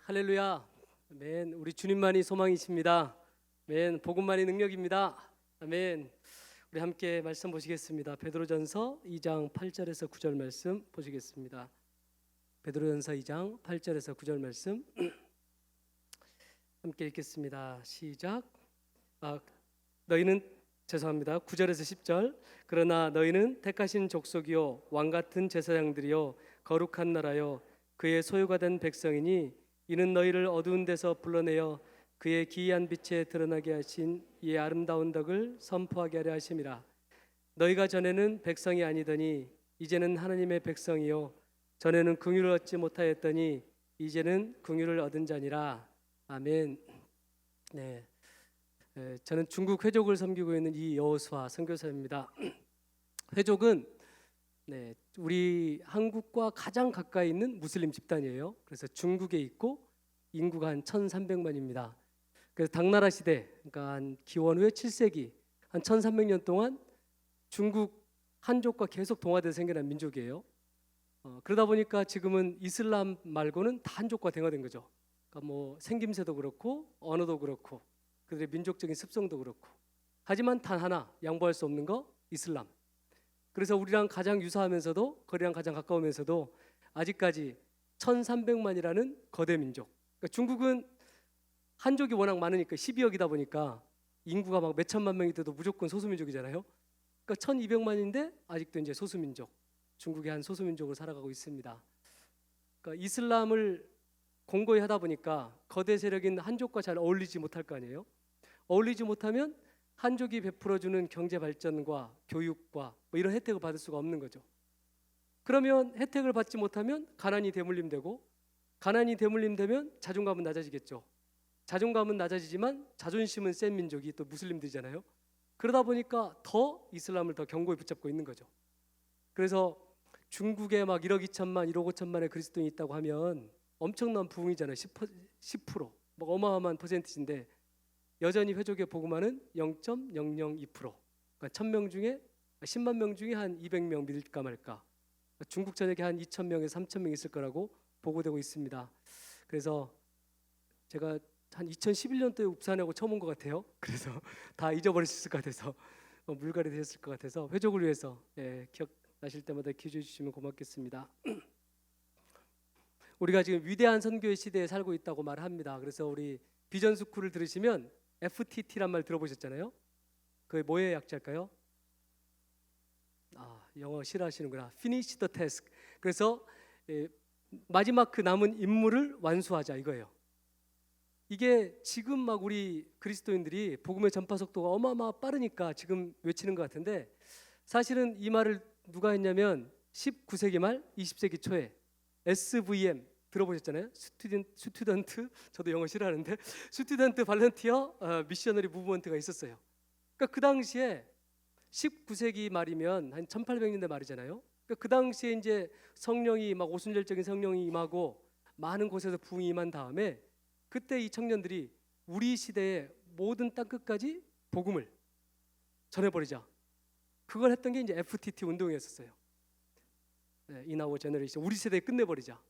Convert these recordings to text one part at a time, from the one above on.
할렐루야. 아멘. 우리 주님만이 소망이십니다. 아멘. 복음만이 능력입니다. 아멘. 우리 함께 말씀 보시겠습니다. 베드로전서 2장 8절에서 9절 말씀 보시겠습니다. 베드로전서 2장 8절에서 9절 말씀 함께 읽겠습니다. 시작. 너희는 죄송합니다. 9절에서 10절. 그러나 너희는 택하신 족속이요 왕 같은 제사장들이요 거룩한 나라요 그의 소유가 된 백성이니 이는 너희를 어두운 데서 불러내어 그의 기이한 빛에 드러나게 하신 이의 아름다운 덕을 선포하게 하려 하심이라. 너희가 전에는 백성이 아니더니 이제는 하나님의 백성이요 전에는 긍휼을 얻지 못하였더니 이제는 긍휼을 얻은 자니라. 아멘. 네, 저는 중국 회족을 섬기고 있는 이여호수아 선교사입니다. 회족은 우리 한국과 가장 가까이 있는 무슬림 집단이에요. 그래서 중국에 있고 인구가 한 1,300만입니다. 그래서 당나라 시대, 그러니까 한 기원 후에 7세기, 한 1,300년 동안 중국 한족과 계속 동화돼서 생겨난 민족이에요. 그러다 보니까 지금은 이슬람 말고는 다 한족과 대화된 거죠. 그러니까 뭐 생김새도 그렇고 언어도 그렇고 그들의 민족적인 습성도 그렇고. 하지만 단 하나 양보할 수 없는 거 이슬람. 그래서 우리랑 가장 유사하면서도 거리랑 가장 가까우면서도 아직까지 1,300만이라는 거대 민족. 그러니까 중국은 한족이 워낙 많으니까 12억이다 보니까 인구가 막 몇천만 명이 돼도 무조건 소수민족이잖아요. 그러니까 1,200만인데 아직도 이제 소수민족. 중국의 한 소수민족으로 살아가고 있습니다. 그러니까 이슬람을 공고히 하다 보니까 거대 세력인 한족과 잘 어울리지 못할 거 아니에요. 어울리지 못하면 한족이 베풀어주는 경제 발전과 교육과 뭐 이런 혜택을 받을 수가 없는 거죠. 그러면 혜택을 받지 못하면 가난이 대물림되고 가난이 대물림되면 자존감은 낮아지겠죠. 자존감은 낮아지지만 자존심은 센 민족이 또 무슬림들이잖아요. 그러다 보니까 더 이슬람을 더 견고히 붙잡고 있는 거죠. 그래서 중국에 막 1억 2천만, 1억 5천만의 그리스도인이 있다고 하면 엄청난 부흥이잖아요. 10%, 뭐 어마어마한 퍼센티지인데 여전히 회족의 복음화는 0.002%. 그러니까 1,000명 중에 10만 명 중에 한 200명 믿을까 말까. 중국 전역에 한 2,000명에서 3,000명 있을 거라고 보고되고 있습니다. 그래서 제가 한 2011년도에 읍산하고 처음 온 것 같아요. 그래서 다 잊어버리셨을 것 같아서 물갈이 되셨을 것 같아서 회족을 위해서 기억나실 때마다 기도해 주시면 고맙겠습니다. 우리가 지금 위대한 선교의 시대에 살고 있다고 말합니다. 그래서 우리 비전 스쿨을 들으시면 FTT란 말 들어보셨잖아요. 그게 뭐의 약자일까요? 영어 싫어하시는구나. Finish the task. 그래서 마지막 그 남은 임무를 완수하자 이거예요. 이게 지금 막 우리 그리스도인들이 복음의 전파 속도가 어마어마 빠르니까 지금 외치는 것 같은데 사실은 이 말을 누가 했냐면 19세기 말 20세기 초에 SVM 들어보셨잖아요. 스튜던트 저도 영어 싫어하는데 스튜던트 발런티어 미셔너리 무브먼트가 있었어요. 그러니까 그 당시에 19세기 말이면 한 1800년대 말이잖아요. 그러니까 그 당시에 이제 성령이 막 오순절적인 성령이 임하고 많은 곳에서 부흥이 임한 다음에 그때 이 청년들이 우리 시대의 모든 땅끝까지 복음을 전해버리자. 그걸 했던 게 이제 FTT 운동이었어요. In our generation, 우리 세대에 끝내버리자.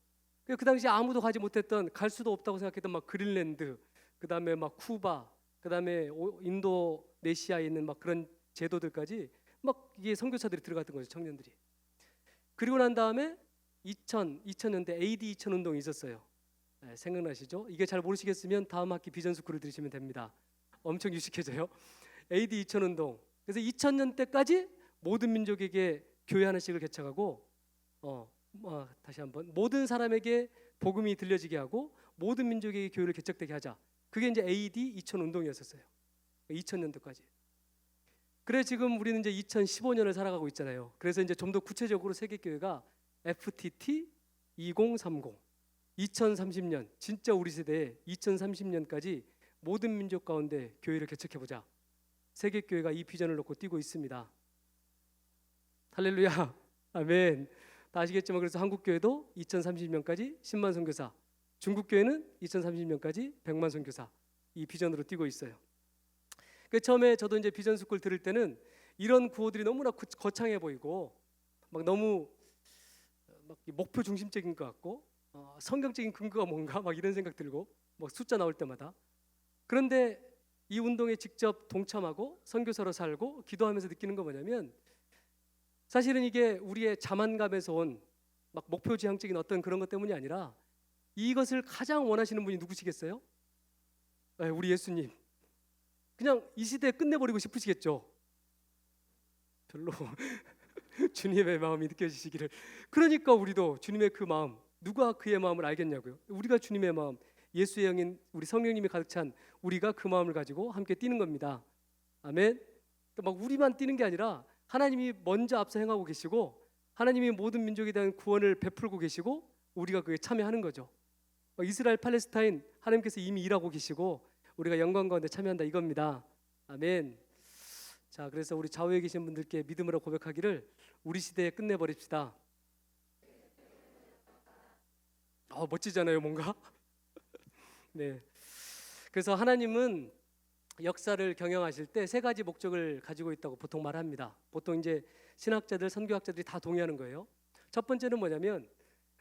그 당시 아무도 가지 못했던, 갈 수도 없다고 생각했던 막 그린랜드, 그 다음에 막 쿠바, 그 다음에 인도네시아에 있는 막 그런 제도들까지 막 이게 선교사들이 들어갔던 거죠, 청년들이. 그리고 난 다음에 2000년대 AD 2000 운동이 있었어요. 생각나시죠? 이게 잘 모르시겠으면 다음 학기 비전 스쿨을 들으시면 됩니다. 엄청 유식해져요. AD 2000 운동. 그래서 2000년대까지 모든 민족에게 교회 하나씩을 개척하고 다시 한번 모든 사람에게 복음이 들려지게 하고 모든 민족에게 교회를 개척되게 하자. 그게 이제 AD 2000 운동이었어요. 2000년도까지. 그래 지금 우리는 이제 2015년을 살아가고 있잖아요. 그래서 이제 좀 더 구체적으로 세계교회가 FTT 2030 2030년 진짜 우리 세대에 2030년까지 모든 민족 가운데 교회를 개척해보자. 세계교회가 이 비전을 놓고 뛰고 있습니다. 할렐루야. 아멘. 다 아시겠지만 그래서 한국교회도 2030년까지 10만 선교사, 중국교회는 2030년까지 100만 선교사 이 비전으로 뛰고 있어요. 그 처음에 저도 이제 비전 스쿨 들을 때는 이런 구호들이 너무나 거창해 보이고 막 너무 막 목표 중심적인 것 같고 성경적인 근거가 뭔가 막 이런 생각 들고 뭐 숫자 나올 때마다. 그런데 이 운동에 직접 동참하고 선교사로 살고 기도하면서 느끼는 거 뭐냐면 사실은 이게 우리의 자만감에서 온 막 목표지향적인 어떤 그런 것 때문이 아니라 이것을 가장 원하시는 분이 누구시겠어요? 네, 우리 예수님. 그냥 이 시대에 끝내버리고 싶으시겠죠. 별로 주님의 마음이 느껴지시기를. 그러니까 우리도 주님의 그 마음, 누가 그의 마음을 알겠냐고요. 우리가 주님의 마음, 예수의 영인 우리 성령님이 가득 찬 우리가 그 마음을 가지고 함께 뛰는 겁니다. 아멘. 막 우리만 뛰는 게 아니라 하나님이 먼저 앞서 행하고 계시고 하나님이 모든 민족에 대한 구원을 베풀고 계시고 우리가 그에 참여하는 거죠. 이스라엘 팔레스타인 하나님께서 이미 일하고 계시고 우리가 영광 가운데 참여한다 이겁니다. 아멘. 자, 그래서 우리 좌우에 계신 분들께 믿음으로 고백하기를 우리 시대에 끝내버립시다. 멋지잖아요, 뭔가. 네. 그래서 하나님은 역사를 경영하실 때 세 가지 목적을 가지고 있다고 보통 말합니다. 보통 이제 신학자들, 선교학자들이 다 동의하는 거예요. 첫 번째는 뭐냐면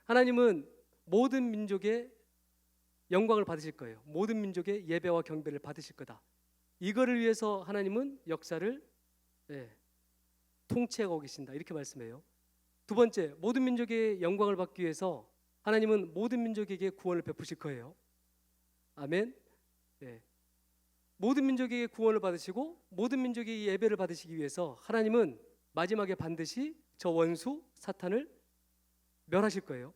하나님은 모든 민족의 영광을 받으실 거예요. 모든 민족의 예배와 경배를 받으실 거다. 이거를 위해서 하나님은 역사를 통치하고 계신다 이렇게 말씀해요. 두 번째, 모든 민족의 영광을 받기 위해서 하나님은 모든 민족에게 구원을 베푸실 거예요. 아멘. 모든 민족에게 구원을 받으시고 모든 민족이 예배를 받으시기 위해서 하나님은 마지막에 반드시 저 원수 사탄을 멸하실 거예요.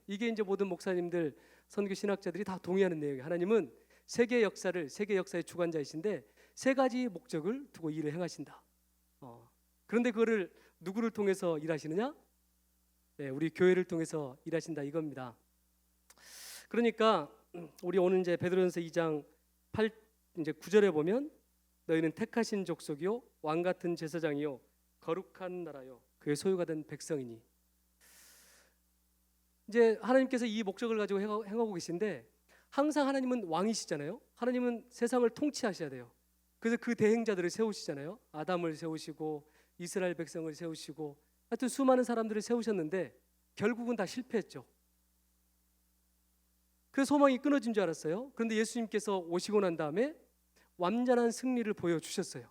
이게 이제 모든 목사님들, 선교 신학자들이 다 동의하는 내용이에요. 하나님은 세계 역사의 주관자이신데 세 가지 목적을 두고 일을 행하신다. 그런데 그거를 누구를 통해서 일하시느냐? 우리 교회를 통해서 일하신다 이겁니다. 그러니까 우리 오늘 이제 베드로전서 2장 8 이제 9절에 보면 너희는 택하신 족속이요 왕 같은 제사장이요 거룩한 나라요 그의 소유가 된 백성이니. 이제 하나님께서 이 목적을 가지고 행하고 계신데 항상 하나님은 왕이시잖아요. 하나님은 세상을 통치하셔야 돼요. 그래서 그 대행자들을 세우시잖아요. 아담을 세우시고 이스라엘 백성을 세우시고 하여튼 수많은 사람들을 세우셨는데 결국은 다 실패했죠. 그래서 소망이 끊어진 줄 알았어요. 그런데 예수님께서 오시고 난 다음에 완전한 승리를 보여주셨어요.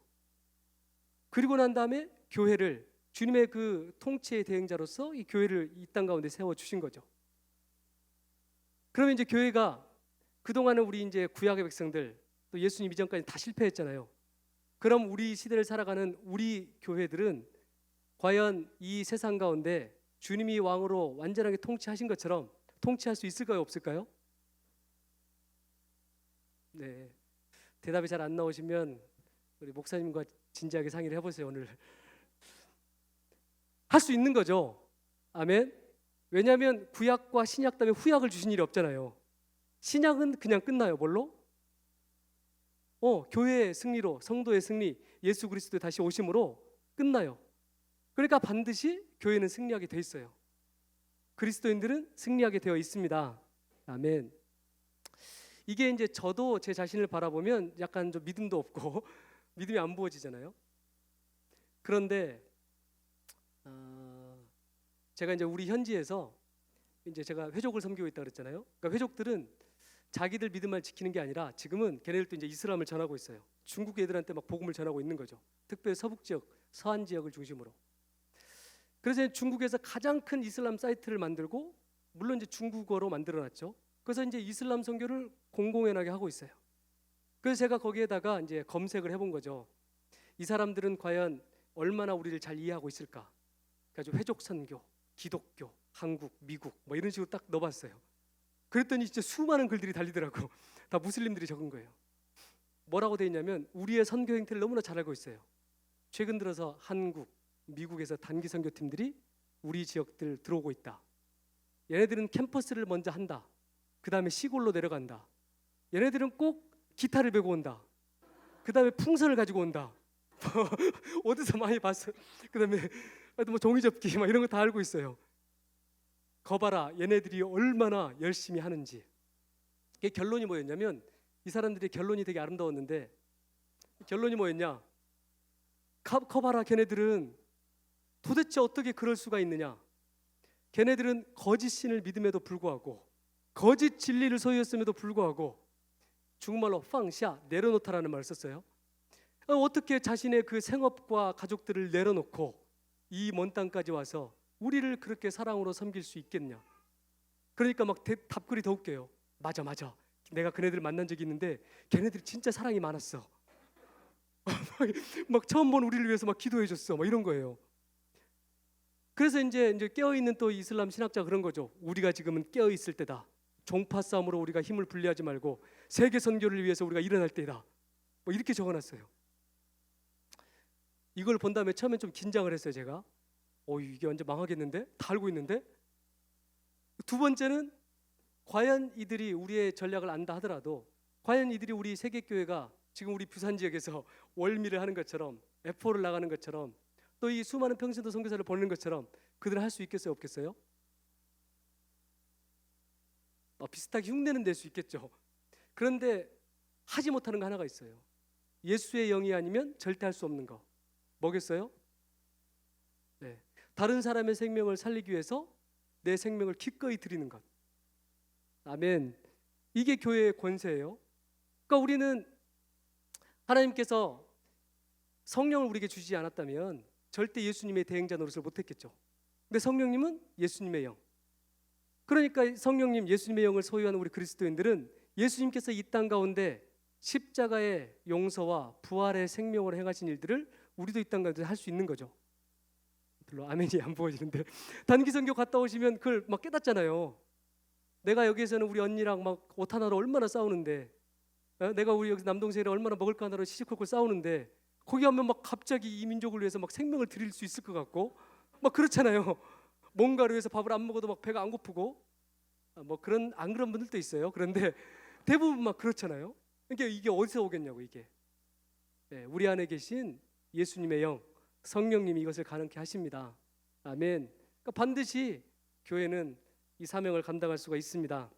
그리고 난 다음에 교회를 주님의 그 통치의 대행자로서 이 교회를 이 땅 가운데 세워주신 거죠. 그러면 이제 교회가 그동안은 우리 이제 구약의 백성들 또 예수님 이전까지 다 실패했잖아요. 그럼 우리 시대를 살아가는 우리 교회들은 과연 이 세상 가운데 주님이 왕으로 완전하게 통치하신 것처럼 통치할 수 있을까요, 없을까요? 네, 대답이 잘 안 나오시면 우리 목사님과 진지하게 상의를 해보세요. 오늘 할 수 있는 거죠. 아멘. 왜냐하면 구약과 신약 다음에 후약을 주신 일이 없잖아요. 신약은 그냥 끝나요. 뭘로? 교회의 승리로, 성도의 승리, 예수 그리스도의 다시 오심으로 끝나요. 그러니까 반드시 교회는 승리하게 돼 있어요. 그리스도인들은 승리하게 되어 있습니다. 아멘. 이게 이제 저도 제 자신을 바라보면 약간 좀 믿음도 없고 믿음이 안 부어지잖아요. 그런데 제가 이제 우리 현지에서 이제 제가 회족을 섬기고 있다 그랬잖아요. 그러니까 회족들은 자기들 믿음만 지키는 게 아니라 지금은 걔네들도 이제 이슬람을 전하고 있어요. 중국 애들한테 막 복음을 전하고 있는 거죠. 특별히 서북 지역, 서한 지역을 중심으로. 그래서 중국에서 가장 큰 이슬람 사이트를 만들고 물론 이제 중국어로 만들어놨죠. 그래서 이제 이슬람 선교를 공공연하게 하고 있어요. 그래서 제가 거기에다가 이제 검색을 해본 거죠. 이 사람들은 과연 얼마나 우리를 잘 이해하고 있을까? 그래서 회족 선교, 기독교, 한국, 미국 뭐 이런 식으로 딱 넣어봤어요. 그랬더니 진짜 수많은 글들이 달리더라고. 다 무슬림들이 적은 거예요. 뭐라고 돼 있냐면 우리의 선교 행태를 너무나 잘 알고 있어요. 최근 들어서 한국, 미국에서 단기 선교팀들이 우리 지역들 들어오고 있다. 얘네들은 캠퍼스를 먼저 한다. 그 다음에 시골로 내려간다. 얘네들은 꼭 기타를 메고 온다. 그 다음에 풍선을 가지고 온다. 어디서 많이 봤어. 그 다음에 뭐 종이접기 막 이런 거 다 알고 있어요. 거봐라 얘네들이 얼마나 열심히 하는지. 이게 결론이 뭐였냐면 이 사람들의 결론이 되게 아름다웠는데 결론이 뭐였냐. 거봐라 걔네들은 도대체 어떻게 그럴 수가 있느냐. 걔네들은 거짓 신을 믿음에도 불구하고 거짓 진리를 소유했음에도 불구하고 중국말로 팡샤 내려놓다라는 말을 썼어요. 어떻게 자신의 그 생업과 가족들을 내려놓고 이 먼 땅까지 와서 우리를 그렇게 사랑으로 섬길 수 있겠냐. 그러니까 막 답글이 더 웃겨요. 맞아 내가 그네들을 만난 적이 있는데 걔네들이 진짜 사랑이 많았어. 막 처음 본 우리를 위해서 막 기도해 줬어. 막 이런 거예요. 그래서 이제 깨어있는 또 이슬람 신학자 그런 거죠. 우리가 지금은 깨어있을 때다. 종파 싸움으로 우리가 힘을 분리하지 말고 세계 선교를 위해서 우리가 일어날 때다. 뭐 이렇게 적어놨어요. 이걸 본 다음에 처음엔 좀 긴장을 했어요. 제가 이게 완전 망하겠는데? 다 알고 있는데? 두 번째는 과연 이들이 우리의 전략을 안다 하더라도 과연 이들이 우리 세계교회가 지금 우리 부산 지역에서 월미를 하는 것처럼 F4를 나가는 것처럼 또 이 수많은 평신도 선교사를 보내는 것처럼 그들은 할 수 있겠어요? 없겠어요? 비슷하게 흉내는 낼 수 있겠죠. 그런데 하지 못하는 거 하나가 있어요. 예수의 영이 아니면 절대 할 수 없는 거. 뭐겠어요? 네. 다른 사람의 생명을 살리기 위해서 내 생명을 기꺼이 드리는 것. 아멘. 이게 교회의 권세예요. 그러니까 우리는 하나님께서 성령을 우리에게 주지 않았다면 절대 예수님의 대행자 노릇을 못했겠죠. 근데 성령님은 예수님의 영. 그러니까 성령님, 예수님의 영을 소유하는 우리 그리스도인들은 예수님께서 이 땅 가운데 십자가의 용서와 부활의 생명으로 행하신 일들을 우리도 이 땅 가운데 할 수 있는 거죠. 별로 아멘이 안 보여지는데 단기 선교 갔다 오시면 그걸 막 깨닫잖아요. 내가 여기에서는 우리 언니랑 막 옷 하나로 얼마나 싸우는데, 내가 우리 여기 남동생이랑 얼마나 먹을 거 하나로 시시콜콜 싸우는데 거기 가면 막 갑자기 이 민족을 위해서 막 생명을 드릴 수 있을 것 같고 막 그렇잖아요. 뭔가를 위해서 밥을 안 먹어도 막 배가 안 고프고 뭐 그런 안 그런 분들도 있어요. 그런데 대부분 막 그렇잖아요. 그러니까 이게 어디서 오겠냐고 이게. 네, 우리 안에 계신 예수님의 영, 성령님이 이것을 가능케 하십니다. 아멘. 그러니까 반드시 교회는 이 사명을 감당할 수가 있습니다.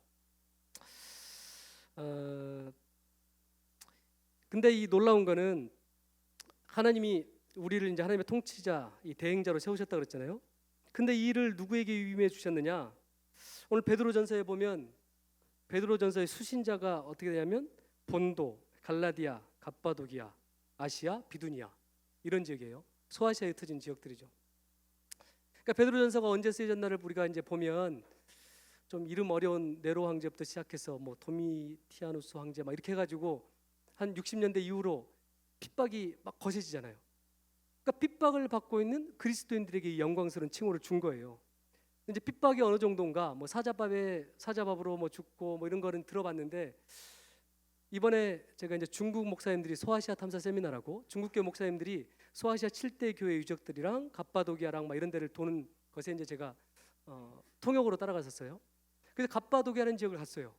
근데 이 놀라운 거는 하나님이 우리를 이제 하나님의 통치자, 이 대행자로 세우셨다 그랬잖아요. 근데 이 일을 누구에게 위임해 주셨느냐? 오늘 베드로전서에 보면 베드로전서의 수신자가 어떻게 되냐면 본도, 갈라디아, 갑바도기아, 아시아, 비두니아 이런 지역이에요. 소아시아에 흩어진 지역들이죠. 그러니까 베드로전서가 언제 쓰여졌나를 우리가 이제 보면 좀 이름 어려운 네로 황제부터 시작해서 뭐 도미티아누스 황제 막 이렇게 해가지고 한 60년대 이후로 핍박이 막 거세지잖아요. 그러니까 핍박을 받고 있는 그리스도인들에게 이 영광스러운 칭호를 준 거예요. 이제 핍박이 어느 정도인가, 뭐 사자밥으로 뭐 죽고 뭐 이런 거는 들어봤는데 이번에 제가 이제 중국 목사님들이 소아시아 탐사 세미나라고 중국교 목사님들이 소아시아 7대 교회 유적들이랑 갑바도기아랑 막 이런 데를 도는 것에 이제 제가 통역으로 따라갔었어요. 그래서 갑바도기아라는 지역을 갔어요.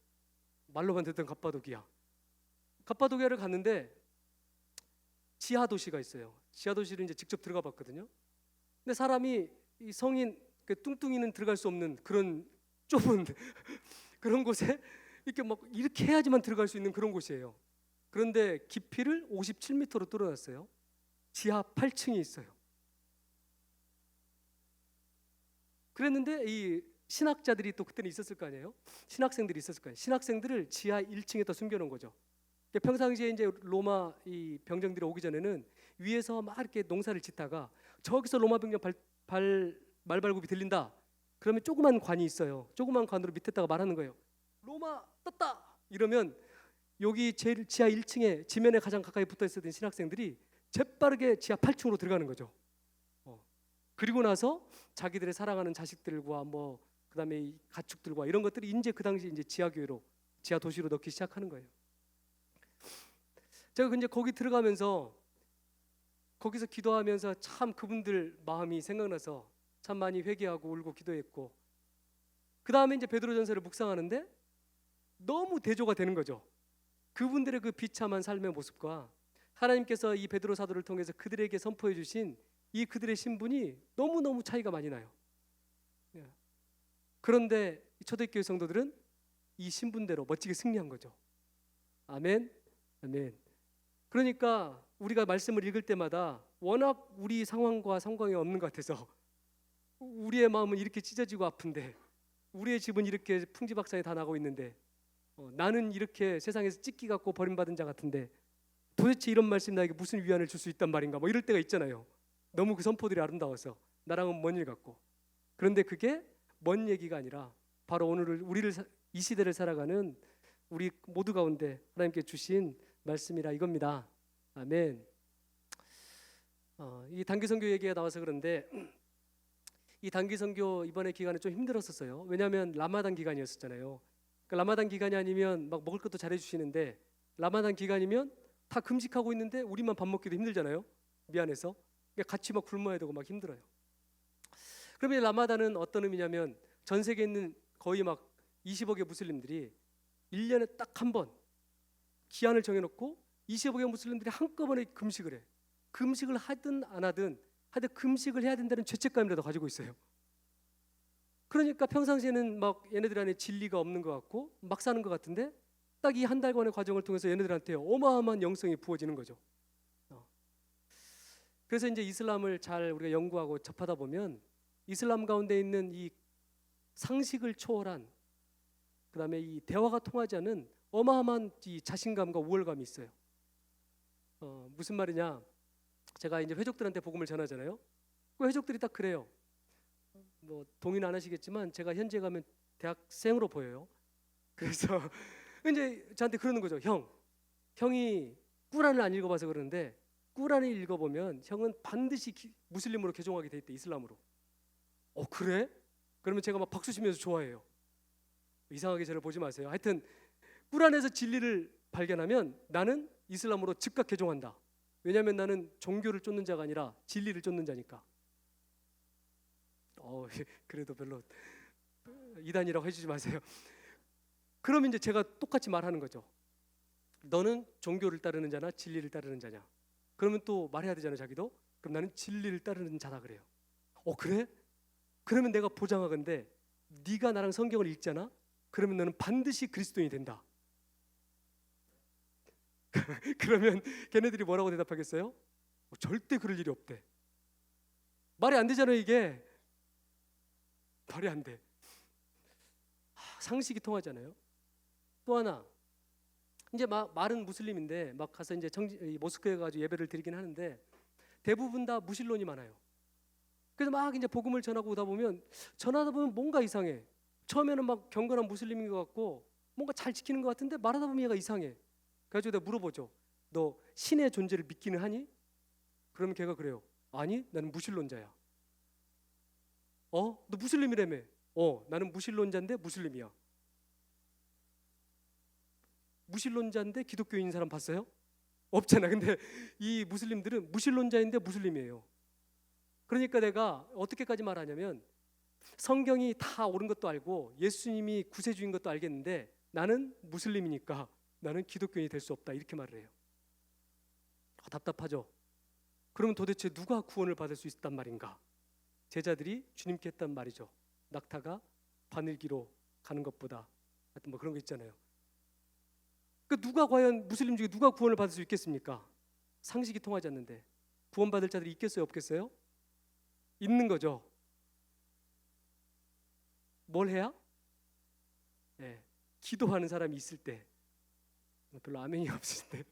말로만 듣던 갑바도기아. 갑바도기아를 갔는데 지하 도시가 있어요. 지하 도시를 이제 직접 들어가 봤거든요. 근데 사람이 이 성인 그 뚱뚱이는 들어갈 수 없는 그런 좁은 그런 곳에 이렇게 막 이렇게 해야지만 들어갈 수 있는 그런 곳이에요. 그런데 깊이를 57m로 뚫어놨어요. 지하 8층이 있어요. 그랬는데 이 신학자들이 또 그때는 있었을 거 아니에요. 신학생들이 있었을 거예요. 신학생들을 지하 1층에다 숨겨놓은 거죠. 평상시에 이제 로마 이 병정들이 오기 전에는 위에서 막 이렇게 농사를 짓다가 저기서 로마 병정 말발굽이 들린다. 그러면 조그만 관이 있어요. 조그만 관으로 밑에다가 말하는 거예요. 로마 떴다. 이러면 여기 제일 지하 1층에 지면에 가장 가까이 붙어 있었던 신학생들이 재빠르게 지하 8층으로 들어가는 거죠. 그리고 나서 자기들의 사랑하는 자식들과 뭐 그다음에 이 가축들과 이런 것들이 이제 그 당시 이제 지하 교회로 지하 도시로 넣기 시작하는 거예요. 제가 이제 거기 들어가면서 거기서 기도하면서 참 그분들 마음이 생각나서 참 많이 회개하고 울고 기도했고 그 다음에 이제 베드로전서를 묵상하는데 너무 대조가 되는 거죠. 그분들의 그 비참한 삶의 모습과 하나님께서 이 베드로 사도를 통해서 그들에게 선포해 주신 이 그들의 신분이 너무너무 차이가 많이 나요. 그런데 초대교회 성도들은 이 신분대로 멋지게 승리한 거죠. 아멘, 아멘. 그러니까 우리가 말씀을 읽을 때마다 워낙 우리 상황과 상관이 없는 것 같아서 우리의 마음은 이렇게 찢어지고 아픈데, 우리의 집은 이렇게 풍지박산이 다 나고 있는데, 나는 이렇게 세상에서 찢기 갖고 버림받은 자 같은데 도대체 이런 말씀이 나에게 무슨 위안을 줄 수 있단 말인가, 뭐 이럴 때가 있잖아요. 너무 그 선포들이 아름다워서 나랑은 먼 일 같고. 그런데 그게 먼 얘기가 아니라 바로 오늘을, 이 시대를 살아가는 우리 모두 가운데 하나님께 주신 말씀이라 이겁니다. 아멘. 이 단기 선교 얘기가 나와서 그런데, 이 단기 선교 이번에 기간에 좀 힘들었었어요. 왜냐하면 라마단 기간이었었잖아요. 그러니까 라마단 기간이 아니면 막 먹을 것도 잘해주시는데, 라마단 기간이면 다 금식하고 있는데 우리만 밥 먹기도 힘들잖아요. 미안해서. 그러니까 같이 막 굶어야 되고 막 힘들어요. 그러면 라마단은 어떤 의미냐면, 전 세계에 있는 거의 막 20억의 무슬림들이 1년에 딱 한 번 기한을 정해놓고 20억의 무슬림들이 한꺼번에 금식을 해. 금식을 하든 안 하든 금식을 해야 된다는 죄책감이라도 가지고 있어요. 그러니까 평상시에는 막 얘네들 안에 진리가 없는 것 같고 막 사는 것 같은데, 딱 이 한 달간의 과정을 통해서 얘네들한테 어마어마한 영성이 부어지는 거죠. 그래서 이제 이슬람을 잘 우리가 연구하고 접하다 보면, 이슬람 가운데 있는 이 상식을 초월한, 그다음에 이 대화가 통하지 않은 어마어마한 이 자신감과 우월감이 있어요. 무슨 말이냐? 제가 이제 회족들한테 복음을 전하잖아요. 그 회족들이 딱 그래요. 뭐 동의는 안 하시겠지만 제가 현지에 가면 대학생으로 보여요. 그래서 이제 저한테 그러는 거죠. 형이 꾸란을 안 읽어봐서 그러는데, 꾸란을 읽어보면 형은 반드시 무슬림으로 개종하게 돼 있대, 이슬람으로. 그래? 그러면 제가 막 박수 치면서 좋아해요. 이상하게 저를 보지 마세요. 하여튼 꾸란에서 진리를 발견하면 나는 이슬람으로 즉각 개종한다. 왜냐하면 나는 종교를 쫓는 자가 아니라 진리를 쫓는 자니까. 그래도 별로 이단이라고 해주지 마세요. 그럼 이제 제가 똑같이 말하는 거죠. 너는 종교를 따르는 자나 진리를 따르는 자냐? 그러면 또 말해야 되잖아요, 자기도. 그럼 나는 진리를 따르는 자다 그래요. 그래? 그러면 내가 보장하건대 네가 나랑 성경을 읽잖아? 그러면 너는 반드시 그리스도인이 된다. 그러면 걔네들이 뭐라고 대답하겠어요? 절대 그럴 일이 없대. 말이 안 되잖아요, 이게. 말이 안 돼. 상식이 통하잖아요. 또 하나, 이제 막 말은 무슬림인데 막 가서 이제 모스크에 가지고 예배를 드리긴 하는데, 대부분 다 무신론이 많아요. 그래서 막 이제 복음을 전하다 보면 뭔가 이상해. 처음에는 막 경건한 무슬림인 것 같고 뭔가 잘 지키는 것 같은데, 말하다 보면 얘가 이상해. 그래가지고 내가 물어보죠. 너 신의 존재를 믿기는 하니? 그러면 걔가 그래요. 아니, 나는 무신론자야. 너 무슬림이라며? 나는 무신론자인데 무슬림이야. 무신론자인데 기독교인인 사람 봤어요? 없잖아. 근데 이 무슬림들은 무신론자인데 무슬림이에요. 그러니까 내가 어떻게까지 말하냐면, 성경이 다 옳은 것도 알고 예수님이 구세주인 것도 알겠는데 나는 무슬림이니까 나는 기독교인이 될 수 없다, 이렇게 말을 해요. 답답하죠. 그러면 도대체 누가 구원을 받을 수 있단 말인가? 제자들이 주님께 했단 말이죠. 낙타가 바늘기로 가는 것보다, 하여튼 뭐 그런 거 있잖아요. 누가 과연 무슬림 중에 누가 구원을 받을 수 있겠습니까? 상식이 통하지 않는데. 구원받을 자들이 있겠어요, 없겠어요? 있는 거죠. 뭘 해야? 네, 기도하는 사람이 있을 때. 별로 아멘이 없으신데.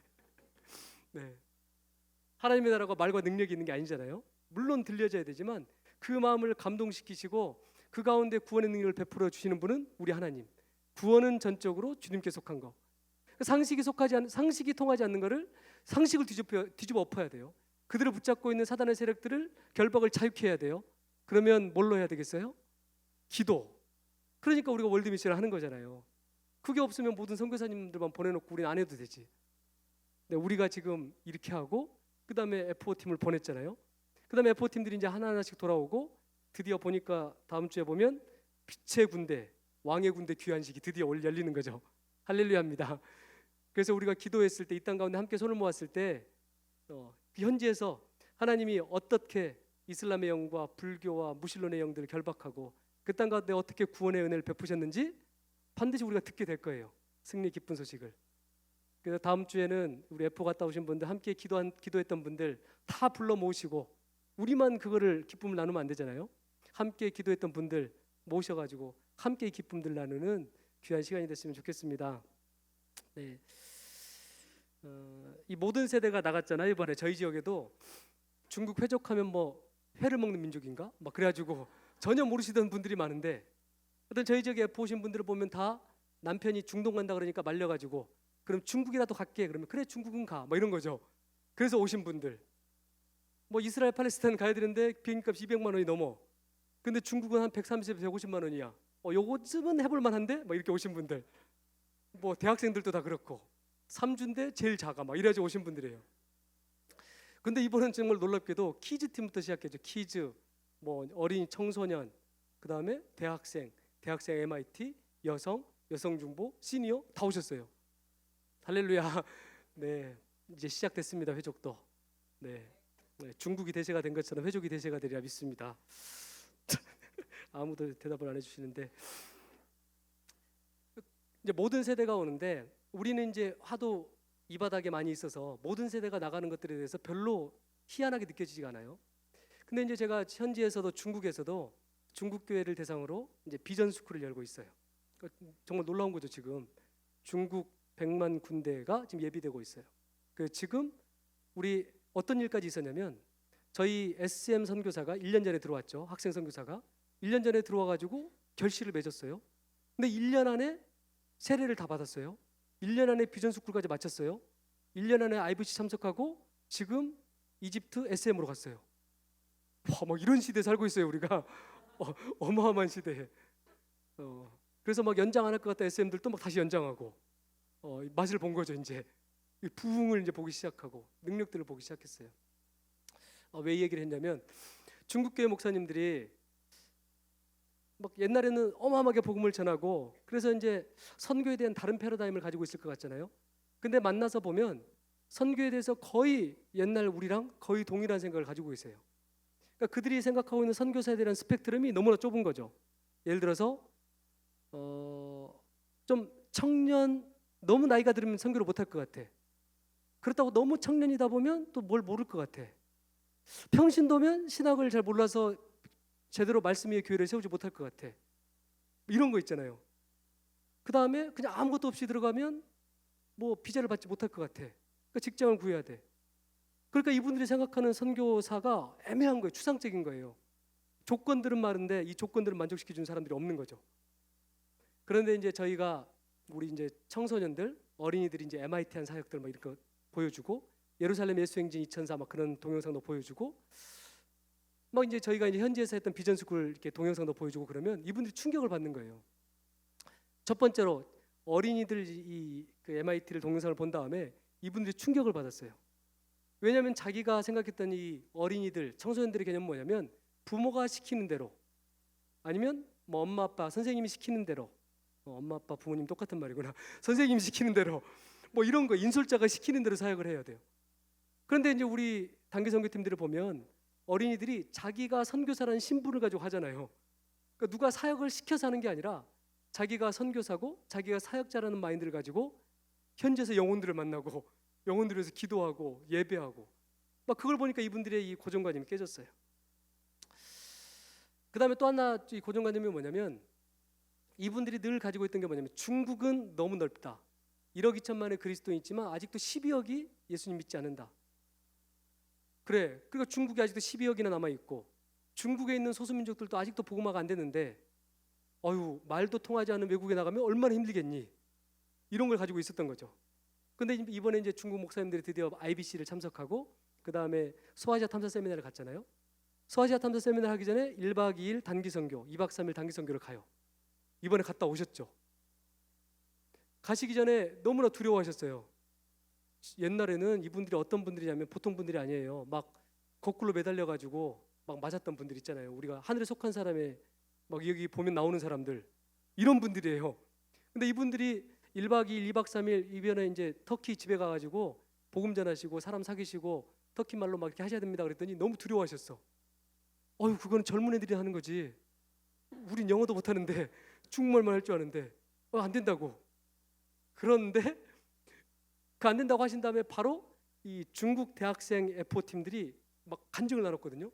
네. 하나님의 나라가 말과 능력이 있는 게 아니잖아요. 물론 들려져야 되지만 그 마음을 감동시키시고 그 가운데 구원의 능력을 베풀어 주시는 분은 우리 하나님. 구원은 전적으로 주님께 속한 거. 상식이 통하지 않는 거를 상식을 뒤집어 엎어야 돼요. 그들을 붙잡고 있는 사단의 세력들을, 결박을 자유케 해야 돼요. 그러면 뭘로 해야 되겠어요? 기도. 그러니까 우리가 월드미션을 하는 거잖아요. 그게 없으면 모든 선교사님들만 보내놓고 우리는 안 해도 되지. 근데 우리가 지금 이렇게 하고, 그 다음에 F4팀을 보냈잖아요. 그 다음에 F4팀들이 이제 하나하나씩 돌아오고, 드디어 보니까 다음 주에 보면 빛의 군대, 왕의 군대 귀환식이 드디어 열리는 거죠. 할렐루야입니다. 그래서 우리가 기도했을 때, 이 땅 가운데 함께 손을 모았을 때, 현지에서 하나님이 어떻게 이슬람의 영과 불교와 무신론의 영들을 결박하고 그 땅 가운데 어떻게 구원의 은혜를 베푸셨는지 반드시 우리가 듣게 될 거예요. 승리 기쁜 소식을. 그래서 다음 주에는 우리 F4 갔다 오신 분들, 함께 기도했던 분들 다 불러 모으시고, 우리만 그거를 기쁨을 나누면 안 되잖아요. 함께 기도했던 분들 모셔가지고 함께 기쁨들 나누는 귀한 시간이 됐으면 좋겠습니다. 네. 이 모든 세대가 나갔잖아요. 이번에 저희 지역에도 중국 회족하면 뭐 회를 먹는 민족인가? 막 그래가지고 전혀 모르시던 분들이 많은데, 어떤 저희 지역에 보신 분들을 보면 다 남편이 중동 간다 그러니까 말려가지고 그럼 중국이라도 갈게. 그러면 그래 중국은 가. 뭐 이런 거죠. 그래서 오신 분들, 뭐 이스라엘 팔레스타인 가야 되는데 비행기값 200만 원이 넘어. 근데 중국은 한 130에서 150만 원이야. 요거쯤은 해볼 만한데? 막 이렇게 오신 분들, 뭐 대학생들도 다 그렇고 3주인데 제일 작아 막 이래가지고 오신 분들이에요. 근데 이번엔 정말 놀랍게도 키즈 팀부터 시작했죠. 키즈, 뭐 어린이 청소년, 그 다음에 대학생 MIT, 여성 중보, 시니어 다 오셨어요. 할렐루야. 네, 이제 시작됐습니다. 회족도. 네, 중국이 대세가 된 것처럼 회족이 대세가 되리라 믿습니다. 아무도 대답을 안 해주시는데, 이제 모든 세대가 오는데 우리는 이제 하도 이 바닥에 많이 있어서 모든 세대가 나가는 것들에 대해서 별로 희한하게 느껴지지가 않아요. 근데 이제 제가 현지에서도 중국에서도 중국 교회를 대상으로 이제 비전 스쿨을 열고 있어요. 정말 놀라운 거죠. 지금 중국 100만 군대가 지금 예비되고 있어요. 지금 우리 어떤 일까지 있었냐면, 저희 SM 선교사가 1년 전에 들어왔죠. 학생 선교사가 1년 전에 들어와 가지고 결실을 맺었어요. 근데 1년 안에 세례를 다 받았어요. 1년 안에 비전 스쿨까지 마쳤어요. 1년 안에 IVC 참석하고 지금 이집트 SM으로 갔어요. 와, 막 이런 시대에 살고 있어요. 우리가 어마어마한 시대에. 그래서 막 연장 안 할 것 같다 SM들도 막 다시 연장하고 맛을 본 거죠. 이제 부흥을 이제 보기 시작하고 능력들을 보기 시작했어요. 왜 이 얘기를 했냐면, 중국 교회 목사님들이 막 옛날에는 어마어마하게 복음을 전하고 그래서 이제 선교에 대한 다른 패러다임을 가지고 있을 것 같잖아요. 근데 만나서 보면 선교에 대해서 거의 옛날 우리랑 거의 동일한 생각을 가지고 있어요. 그러니까 그들이 생각하고 있는 선교사에 대한 스펙트럼이 너무나 좁은 거죠. 예를 들어서 좀 청년, 너무 나이가 들으면 선교를 못할 것 같아. 그렇다고 너무 청년이다 보면 또 뭘 모를 것 같아. 평신도면 신학을 잘 몰라서 제대로 말씀 위에 교회를 세우지 못할 것 같아. 이런 거 있잖아요. 그 다음에 그냥 아무것도 없이 들어가면 뭐 비자를 받지 못할 것 같아. 그러니까 직장을 구해야 돼. 그러니까 이분들이 생각하는 선교사가 애매한 거예요. 추상적인 거예요. 조건들은 많은데 이 조건들을 만족시켜 주는 사람들이 없는 거죠. 그런데 이제 저희가 우리 이제 청소년들, 어린이들이 이제 MIT 한 사역들 막 이렇게 보여주고, 예루살렘 예수행진 2004 막 그런 동영상도 보여주고, 막 이제 저희가 이제 현지에서 했던 비전 스쿨 이렇게 동영상도 보여주고 그러면 이분들이 충격을 받는 거예요. 첫 번째로 어린이들 그 MIT를 동영상을 본 다음에 이분들이 충격을 받았어요. 왜냐하면 자기가 생각했던 이 어린이들, 청소년들의 개념은 뭐냐면, 부모가 시키는 대로 아니면 뭐 엄마 아빠 선생님이 시키는 대로, 엄마 아빠 부모님 똑같은 말이구나. 선생님이 시키는 대로 뭐 이런 거, 인솔자가 시키는 대로 사역을 해야 돼요. 그런데 이제 우리 단기 선교팀들을 보면 어린이들이 자기가 선교사라는 신분을 가지고 하잖아요. 그러니까 누가 사역을 시켜서 하는 게 아니라 자기가 선교사고 자기가 사역자라는 마인드를 가지고 현지에서 영혼들을 만나고 영혼들에서 기도하고 예배하고, 막 그걸 보니까 이분들의 이 고정관념이 깨졌어요. 그 다음에 또 하나 이 고정관념이 뭐냐면, 이분들이 늘 가지고 있던 게 뭐냐면, 중국은 너무 넓다. 1억 2천만의 그리스도인이 있지만 아직도 12억이 예수님 믿지 않는다. 그래, 그러니까 중국이 아직도 12억이나 남아있고 중국에 있는 소수민족들도 아직도 복음화가 안 됐는데 말도 통하지 않는 외국에 나가면 얼마나 힘들겠니? 이런 걸 가지고 있었던 거죠. 근데 이번에 이제 중국 목사님들이 드디어 IBC를 참석하고 그 다음에 소아시아 탐사 세미나를 갔잖아요. 소아시아 탐사 세미나 하기 전에 1박 2일 단기 선교, 2박 3일 단기 선교를 가요. 이번에 갔다 오셨죠. 가시기 전에 너무나 두려워하셨어요. 옛날에는 이분들이 어떤 분들이냐면 보통 분들이 아니에요. 막 거꾸로 매달려가지고 막 맞았던 분들 있잖아요. 우리가 하늘에 속한 사람의 막 여기 보면 나오는 사람들, 이런 분들이에요. 근데 이분들이 1박 2일, 2박 3일 이번에 이제 터키 집에 가가지고 복음 전하시고 사람 사귀시고 터키 말로 막 이렇게 하셔야 됩니다. 그랬더니 너무 두려워하셨어. 그거는 젊은 애들이 하는 거지. 우린 영어도 못하는데 중국말만 할 줄 아는데 안 된다고. 그런데 그 안 된다고 하신 다음에 바로 이 중국 대학생 F4 팀들이 막 간증을 나눴거든요.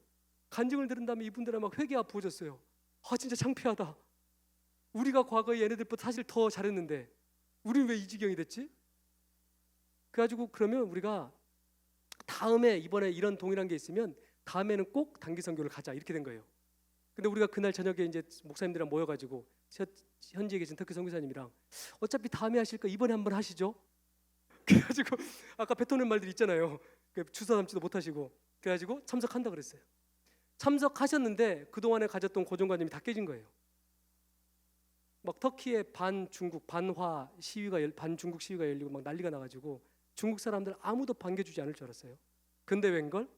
간증을 들은 다음에 이분들은 막 회개가 부어졌어요. 아 진짜 창피하다. 우리가 과거에 얘네들보다 사실 더 잘했는데 우리는 왜 이 지경이 됐지? 그래가지고 그러면 우리가 다음에 이번에 이런 동일한 게 있으면 다음에는 꼭 단기 선교를 가자 이렇게 된 거예요. 근데 우리가 그날 저녁에 이제 목사님들이랑 모여가지고 현지에 계신 터키 선교사님이랑 어차피 다음에 하실 거 이번에 한번 하시죠. 그래가지고 아까 뱉어낸 말들 있잖아요. 주사 담지도 못하시고 그래가지고 참석한다 그랬어요. 참석하셨는데 그동안에 가졌던 고정관념이 다 깨진 거예요. 막 터키의 반중국 반화 시위가 반중국 시위가 열리고 막 난리가 나가지고 중국 사람들 아무도 반겨주지 않을 줄 알았어요. 근데 웬걸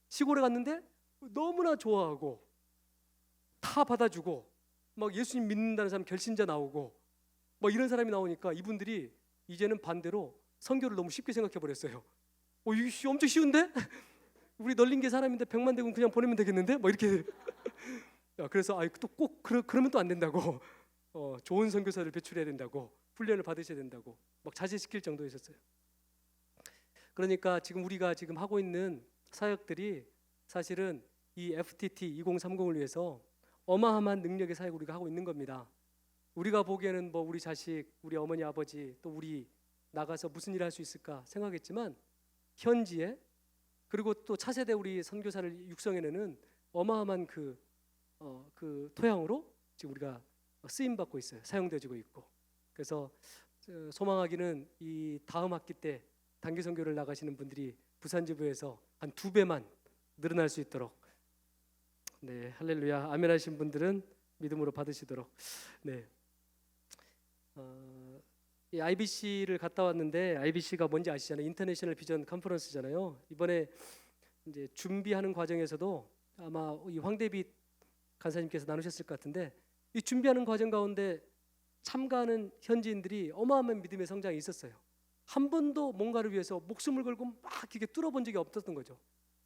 시골에 갔는데 너무나 좋아하고 다 받아주고 막 예수님 믿는다는 사람 결신자 나오고 막 이런 사람이 나오니까 이분들이 이제는 반대로 선교를 너무 쉽게 생각해 버렸어요. 이거 엄청 쉬운데? 우리 널린 게 사람인데 100만 대군 그냥 보내면 되겠는데? 뭐 이렇게 그래서 또 꼭 그러면 또 안 된다고 좋은 선교사를 배출해야 된다고 훈련을 받으셔야 된다고 막 자제시킬 정도였었어요. 그러니까 지금 우리가 지금 하고 있는 사역들이 사실은 이 FTT 2030을 위해서 어마어마한 능력의 사역을 우리가 하고 있는 겁니다. 우리가 보기에는 뭐 우리 자식, 우리 어머니 아버지 또 우리 나가서 무슨 일을 할 수 있을까 생각했지만 현지에 그리고 또 차세대 우리 선교사를 육성해내는 어마어마한 그 토양으로 지금 우리가 쓰임 받고 있어요. 사용되어지고 있고. 그래서 소망하기는 이 다음 학기 때 단기 선교를 나가시는 분들이 부산지부에서 한 2배만 늘어날 수 있도록 네 할렐루야 아멘 하신 분들은 믿음으로 받으시도록 네. 이 IBC를 갔다 왔는데 IBC가 뭔지 아시잖아요. 인터내셔널 비전 컨퍼런스잖아요. 이번에 이제 준비하는 과정에서도 아마 이 황대빛 간사님께서 나누셨을 것 같은데 이 준비하는 과정 가운데 참가하는 현지인들이 어마어마한 믿음의 성장이 있었어요. 한 번도 뭔가를 위해서 목숨을 걸고 막 이렇게 뚫어본 적이 없었던 거죠.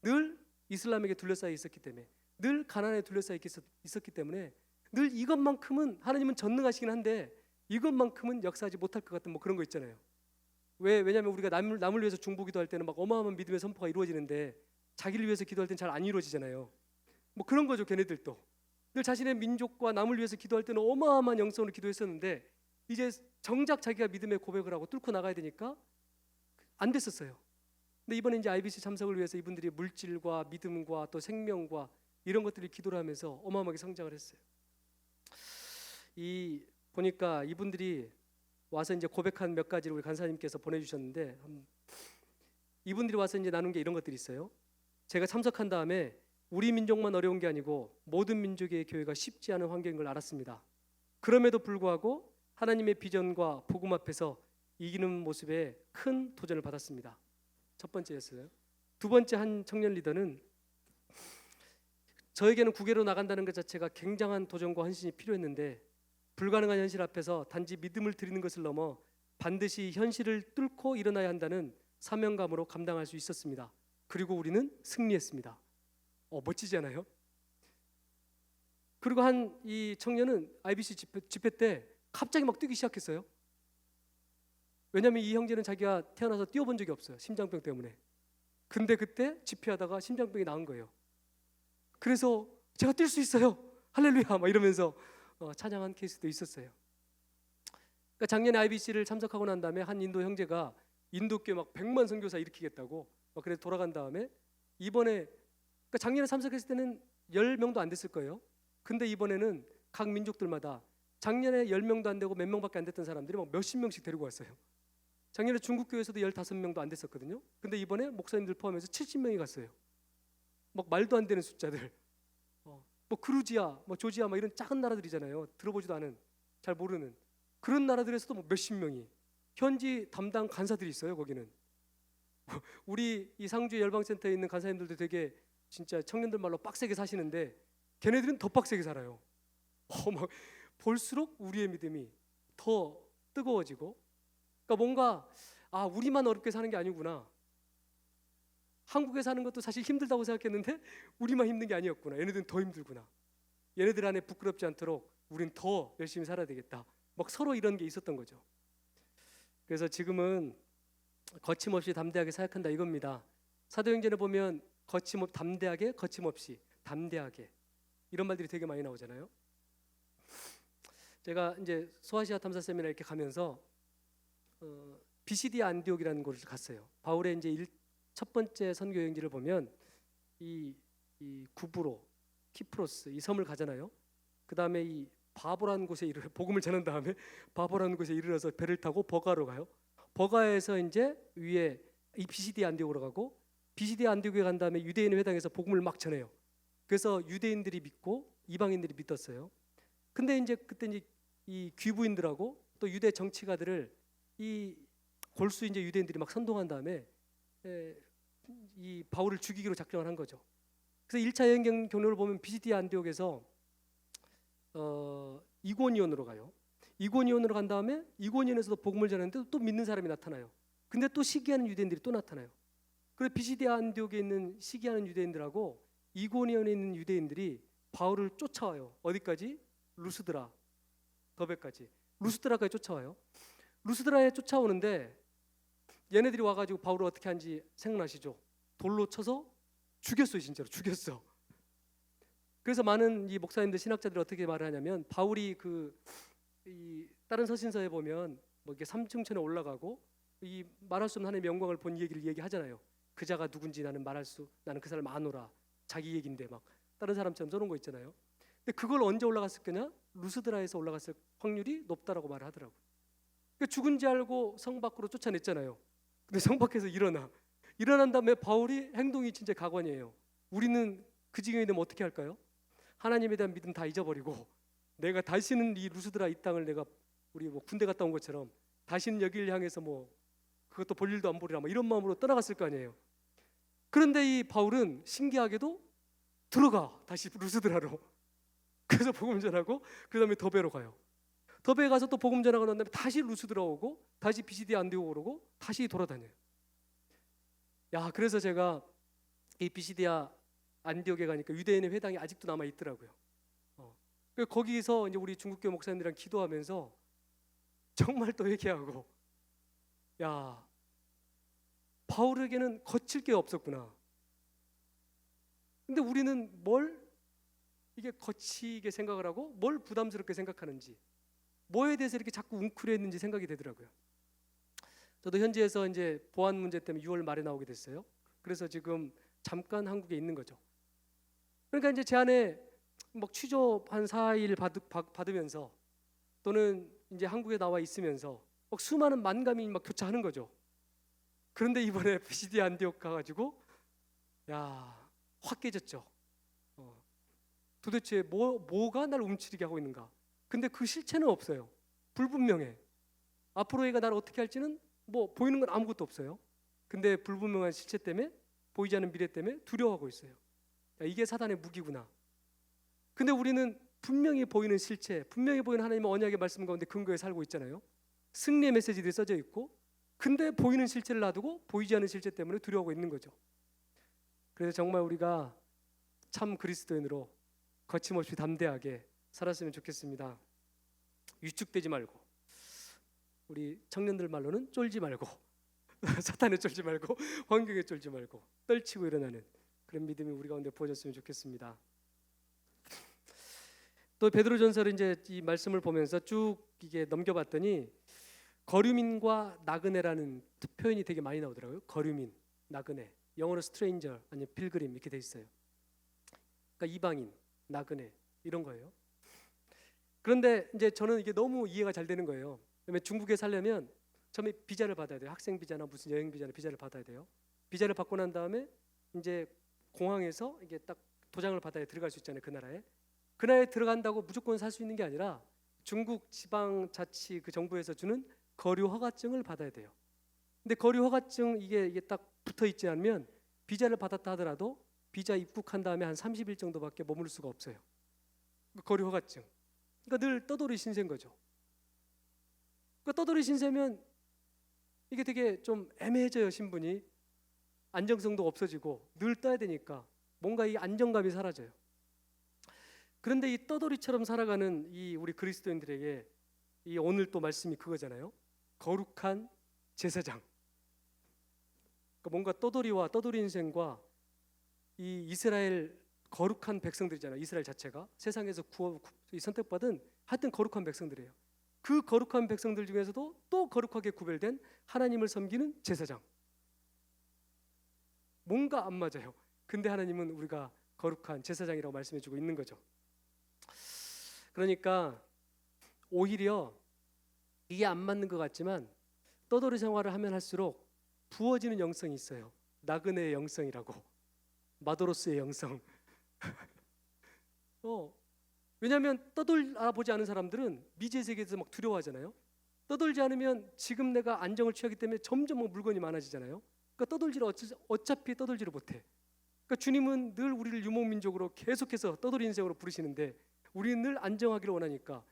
늘 이슬람에게 둘러싸여 있었기 때문에 늘 가난에 둘러싸여 있었기 때문에 늘 이것만큼은 하나님은 전능하시긴 한데 이것만큼은 역사하지 못할 것 같은 뭐 그런 거 있잖아요. 왜냐하면 우리가 남을 위해서 중보기도 할 때는 막 어마어마한 믿음의 선포가 이루어지는데 자기를 위해서 기도할 때는 잘 안 이루어지잖아요. 뭐 그런 거죠. 걔네들도 늘 자신의 민족과 남을 위해서 기도할 때는 어마어마한 영성으로 기도했었는데 이제 정작 자기가 믿음의 고백을 하고 뚫고 나가야 되니까 안 됐었어요. 근데 이번에 이제 IBC 참석을 위해서 이분들이 물질과 믿음과 또 생명과 이런 것들을 기도를 하면서 어마어마하게 성장을 했어요. 보니까 이분들이 와서 이제 고백한 몇 가지를 우리 간사님께서 보내주셨는데 이분들이 와서 이제 나눈 게 이런 것들이 있어요. 제가 참석한 다음에 우리 민족만 어려운 게 아니고 모든 민족의 교회가 쉽지 않은 환경인 걸 알았습니다. 그럼에도 불구하고 하나님의 비전과 복음 앞에서 이기는 모습에 큰 도전을 받았습니다. 첫 번째였어요. 두 번째 한 청년 리더는 저에게는 국외로 나간다는 것 자체가 굉장한 도전과 헌신이 필요했는데 불가능한 현실 앞에서 단지 믿음을 드리는 것을 넘어 반드시 현실을 뚫고 일어나야 한다는 사명감으로 감당할 수 있었습니다. 그리고 우리는 승리했습니다. 멋지지 않아요? 그리고 한 이 청년은 IBC 집회 때 갑자기 막 뛰기 시작했어요. 왜냐하면 이 형제는 자기가 태어나서 뛰어본 적이 없어요. 심장병 때문에. 근데 그때 집회하다가 심장병이 나은 거예요. 그래서 제가 뛸 수 있어요. 할렐루야 막 이러면서 찬양한 케이스도 있었어요. 그러니까 작년에 IBC를 참석하고 난 다음에 한 인도 형제가 인도교회 막 100만 선교사 일으키겠다고 막 그래서 돌아간 다음에 이번에 그러니까 작년에 참석했을 때는 10명도 안 됐을 거예요. 근데 이번에는 각 민족들마다 작년에 10명도 안 되고 몇 명밖에 안 됐던 사람들이 막 몇십 명씩 데리고 왔어요. 작년에 중국 교회에서도 15명도 안 됐었거든요. 근데 이번에 목사님들 포함해서 70명이 갔어요. 막 말도 안 되는 숫자들. 뭐 그루지아, 뭐 조지아 뭐 이런 작은 나라들이잖아요. 들어보지도 않은, 잘 모르는 그런 나라들에서도 뭐 몇십 명이 현지 담당 간사들이 있어요. 거기는 우리 이 상주 열방센터에 있는 간사님들도 되게 진짜 청년들 말로 빡세게 사시는데 걔네들은 더 빡세게 살아요. 막 볼수록 우리의 믿음이 더 뜨거워지고, 그러니까 뭔가 우리만 어렵게 사는 게 아니구나. 한국에 사는 것도 사실 힘들다고 생각했는데 우리만 힘든 게 아니었구나. 얘네들은 더 힘들구나. 얘네들 안에 부끄럽지 않도록 우린 더 열심히 살아야 되겠다. 막 서로 이런 게 있었던 거죠. 그래서 지금은 거침없이 담대하게 사역한다 이겁니다. 사도행전에 보면 담대하게 거침없이 담대하게 이런 말들이 되게 많이 나오잖아요. 제가 이제 소아시아 탐사 세미나 이렇게 가면서 비시디아 안디옥이라는 곳을 갔어요. 바울의 이제 첫 번째 선교 여행지를 보면 이 구브로, 키프로스 이 섬을 가잖아요. 그 다음에 이 바보라는 곳에 이르러 복음을 전한 다음에 바보라는 곳에 이르러서 배를 타고 버가로 가요. 버가에서 이제 위에 이 비시디아 안디옥으로 가고 비시디아 안디옥에 간 다음에 유대인 회당에서 복음을 막 전해요. 그래서 유대인들이 믿고 이방인들이 믿었어요. 근데 이제 그때 이제 이 귀부인들하고 또 유대 정치가들을 이 골수 이제 유대인들이 막 선동한 다음에 이 바울을 죽이기로 작정을 한 거죠. 그래서 1차 여행 경로를 보면 비시디아 안디옥에서 이고니온으로 가요. 이고니온으로 간 다음에 이고니온에서도 복음을 전하는데 또 믿는 사람이 나타나요. 근데 또 시기하는 유대인들이 또 나타나요. 그래서 비시디아 안디옥에 있는 시기하는 유대인들하고 이고니온에 있는 유대인들이 바울을 쫓아와요. 어디까지? 루스드라, 더베까지. 루스드라까지 쫓아와요. 루스드라에 쫓아오는데 얘네들이 와가지고 바울을 어떻게 한지 생각나시죠? 돌로 쳐서 죽였어요. 진짜로 죽였어. 그래서 많은 이 목사님들 신학자들이 어떻게 말을 하냐면 바울이 이 다른 서신서에 보면 뭐 이렇게 삼층천에 올라가고 이 말할 수 없는 하나님의 영광을 본 얘기를 얘기하잖아요. 그자가 누군지 나는 그 사람 아노라. 자기 얘기인데 막 다른 사람처럼 써놓은 거 있잖아요. 근데 그걸 언제 올라갔을 거냐? 루스드라에서 올라갔을 확률이 높다라고 말을 하더라고요. 그러니까 죽은지 알고 성 밖으로 쫓아냈잖아요. 근데 성 밖에서 일어난 다음에 바울이 행동이 진짜 가관이에요. 우리는 그 지경이 되면 어떻게 할까요? 하나님에 대한 믿음 다 잊어버리고 내가 다시는 이 루스드라 이 땅을 내가 우리 뭐 군대 갔다 온 것처럼 다시는 여기를 향해서 뭐 그것도 볼 일도 안 보리라 뭐 이런 마음으로 떠나갔을 거 아니에요. 그런데 이 바울은 신기하게도 들어가 다시 루스드라로. 그래서 복음 전하고 그 다음에 더베로 가요. 더베에 가서 또 복음 전하고 난 다음에 다시 루스드라 오고 다시 비시디아 안디옥으로 오고 다시 돌아다녀요. 야, 그래서 제가 이 비시디아 안디옥에 가니까 유대인의 회당이 아직도 남아 있더라고요. 거기서 이제 우리 중국교 목사님들이랑 기도하면서 정말 또 회개하고, 야, 바울에게는 거칠 게 없었구나. 근데 우리는 뭘 이게 거치게 생각을 하고 뭘 부담스럽게 생각하는지, 뭐에 대해서 이렇게 자꾸 웅크려있는지 생각이 되더라고요. 저도 현지에서 이제 보안 문제 때문에 6월 말에 나오게 됐어요. 그래서 지금 잠깐 한국에 있는 거죠. 그러니까 이제 제 안에 막 취조 한 4일 받으면서 또는 이제 한국에 나와 있으면서 막 수많은 만감이 막 교차하는 거죠. 그런데 이번에 비시디아 안디옥 가가지고 확 깨졌죠. 도대체 뭐가 날 움츠리게 하고 있는가? 근데 그 실체는 없어요. 불분명해. 앞으로 얘가 나를 어떻게 할지는 뭐 보이는 건 아무것도 없어요. 근데 불분명한 실체 때문에, 보이지 않는 미래 때문에 두려워하고 있어요. 이게 사단의 무기구나. 근데 우리는 분명히 보이는 실체, 분명히 보이는 하나님의 언약의 말씀 가운데 근거에 살고 있잖아요. 승리의 메시지들이 써져 있고, 근데 보이는 실체를 놔두고 보이지 않는 실체 때문에 두려워하고 있는 거죠. 그래서 정말 우리가 참 그리스도인으로 거침없이 담대하게 살았으면 좋겠습니다. 위축되지 말고, 우리 청년들 말로는 쫄지 말고 사탄에 쫄지 말고 환경에 쫄지 말고 떨치고 일어나는 그런 믿음이 우리 가운데 부어졌으면 좋겠습니다. 또 베드로전서를 이제 이 말씀을 보면서 쭉 이게 넘겨봤더니 거류민과 나그네라는 표현이 되게 많이 나오더라고요. 거류민, 나그네, 영어로 stranger 아니면 필그림 이렇게 돼 있어요. 그러니까 이방인, 나그네 이런 거예요. 그런데 이제 저는 이게 너무 이해가 잘 되는 거예요. 왜냐면 중국에 살려면 처음에 비자를 받아야 돼요. 학생 비자나 무슨 여행 비자나 비자를 받아야 돼요. 비자를 받고 난 다음에 이제 공항에서 이게 딱 도장을 받아야 들어갈 수 있잖아요. 그 나라에. 그 나라에 들어간다고 무조건 살 수 있는 게 아니라 중국 지방자치 그 정부에서 주는 거류 허가증을 받아야 돼요. 근데 거류 허가증 이게 딱 붙어 있지 않으면 비자를 받았다 하더라도 비자 입국한 다음에 한 30일 정도밖에 머무를 수가 없어요. 거류 허가증. 그러니까 늘 떠돌이 신세인 거죠. 그러니까 떠돌이 신세면 이게 되게 좀 애매해져요. 신분이 안정성도 없어지고 늘 떠야 되니까 뭔가 이 안정감이 사라져요. 그런데 이 떠돌이처럼 살아가는 이 우리 그리스도인들에게 이 오늘 또 말씀이 그거잖아요. 거룩한 제사장. 그러니까 뭔가 떠돌이와 떠돌이 인생과 이 이스라엘 거룩한 백성들이잖아요. 이스라엘 자체가 세상에서 선택받은 하여튼 거룩한 백성들이에요. 그 거룩한 백성들 중에서도 또 거룩하게 구별된 하나님을 섬기는 제사장. 뭔가 안 맞아요. 근데 하나님은 우리가 거룩한 제사장이라고 말씀해주고 있는 거죠. 그러니까 오히려 이게 안 맞는 것 같지만 떠돌이 생활을 하면 할수록 부어지는 영성이 있어요. 나그네의 영성이라고, 마도로스의 영성. 왜냐하면 떠돌아보지 않은 사람들은 미지의 세계에서 막 두려워하잖아요. 떠돌지 않으면 지금 내가 안정을 취하기 때문에 점점 물건이 많아지잖아요. 그러니까 어차피 떠돌지를 못해. 그러니까 주님은 늘 우리를 유목민족으로 계속해서 떠돌이 인생으로 부르시는데 우리는 늘 안정하기를 원하니까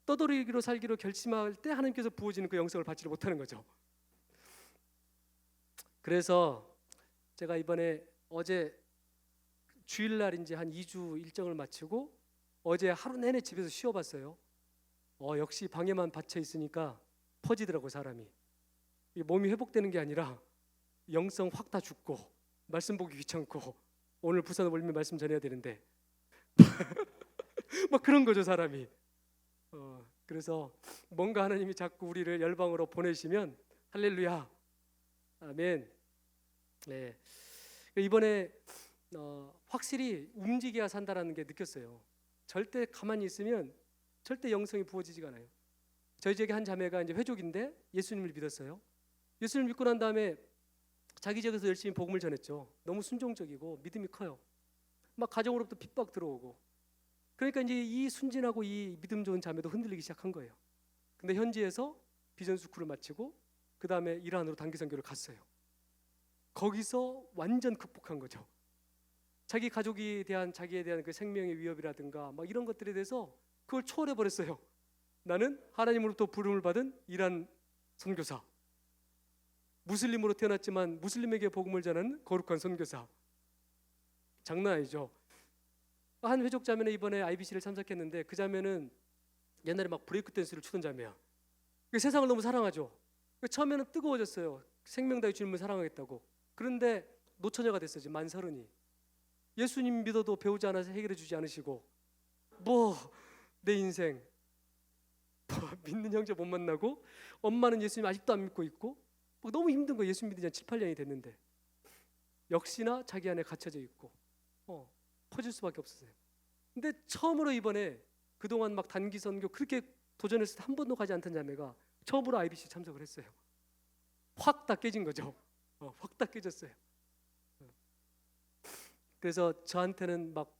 떠돌이기로 살기로 결심할 때 하나님께서 부어지는 그 영성을 받지를 못하는 거죠. 그래서 제가 이번에 어제 주일날 이제 한 2주 일정을 마치고 어제 하루 내내 집에서 쉬어봤어요. 역시 방에만 받쳐 있으니까 퍼지더라고 사람이. 몸이 회복되는 게 아니라 영성 확 다 죽고 말씀 보기 귀찮고 오늘 부산에 올리면 말씀 전해야 되는데 막 그런 거죠 사람이. 그래서 뭔가 하나님이 자꾸 우리를 열방으로 보내시면 할렐루야, 아멘. 네. 이번에 확실히 움직여야 산다라는 게 느꼈어요. 절대 가만히 있으면 절대 영성이 부어지지가 않아요. 저희 지역에 한 자매가 이제 회족인데 예수님을 믿었어요. 예수님을 믿고 난 다음에 자기 지역에서 열심히 복음을 전했죠. 너무 순종적이고 믿음이 커요. 막 가정으로부터 핍박 들어오고. 그러니까 이제 이 순진하고 이 믿음 좋은 자매도 흔들리기 시작한 거예요. 근데 현지에서 비전 스쿨을 마치고 그 다음에 이란으로 단기 선교를 갔어요. 거기서 완전 극복한 거죠. 자기 가족에 대한 자기에 대한 그 생명의 위협이라든가 막 이런 것들에 대해서 그걸 초월해 버렸어요. 나는 하나님으로부터 부름을 받은 이란 선교사, 무슬림으로 태어났지만 무슬림에게 복음을 전하는 거룩한 선교사. 장난 아니죠. 한 회족 자매는 이번에 IBC를 참석했는데 그 자매는 옛날에 막 브레이크 댄스를 추던 자매야. 세상을 너무 사랑하죠. 처음에는 뜨거워졌어요. 생명 다해 주님을 사랑하겠다고. 그런데 노처녀가 됐어요. 지금 만 30이. 예수님 믿어도 배우지 않아서 해결해 주지 않으시고 내 인생 믿는 형제 못 만나고 엄마는 예수님 아직도 안 믿고 있고 너무 힘든 거예요. 예수 믿은 지 한 7, 8년이 됐는데 역시나 자기 안에 갇혀져 있고 퍼질 수밖에 없었어요. 근데 처음으로 이번에 그동안 막 단기 선교 그렇게 도전했을 때 한 번도 가지 않던 자매가 처음으로 IBC 참석을 했어요. 확 다 깨진 거죠. 확 다 깨졌어요. 그래서 저한테는 막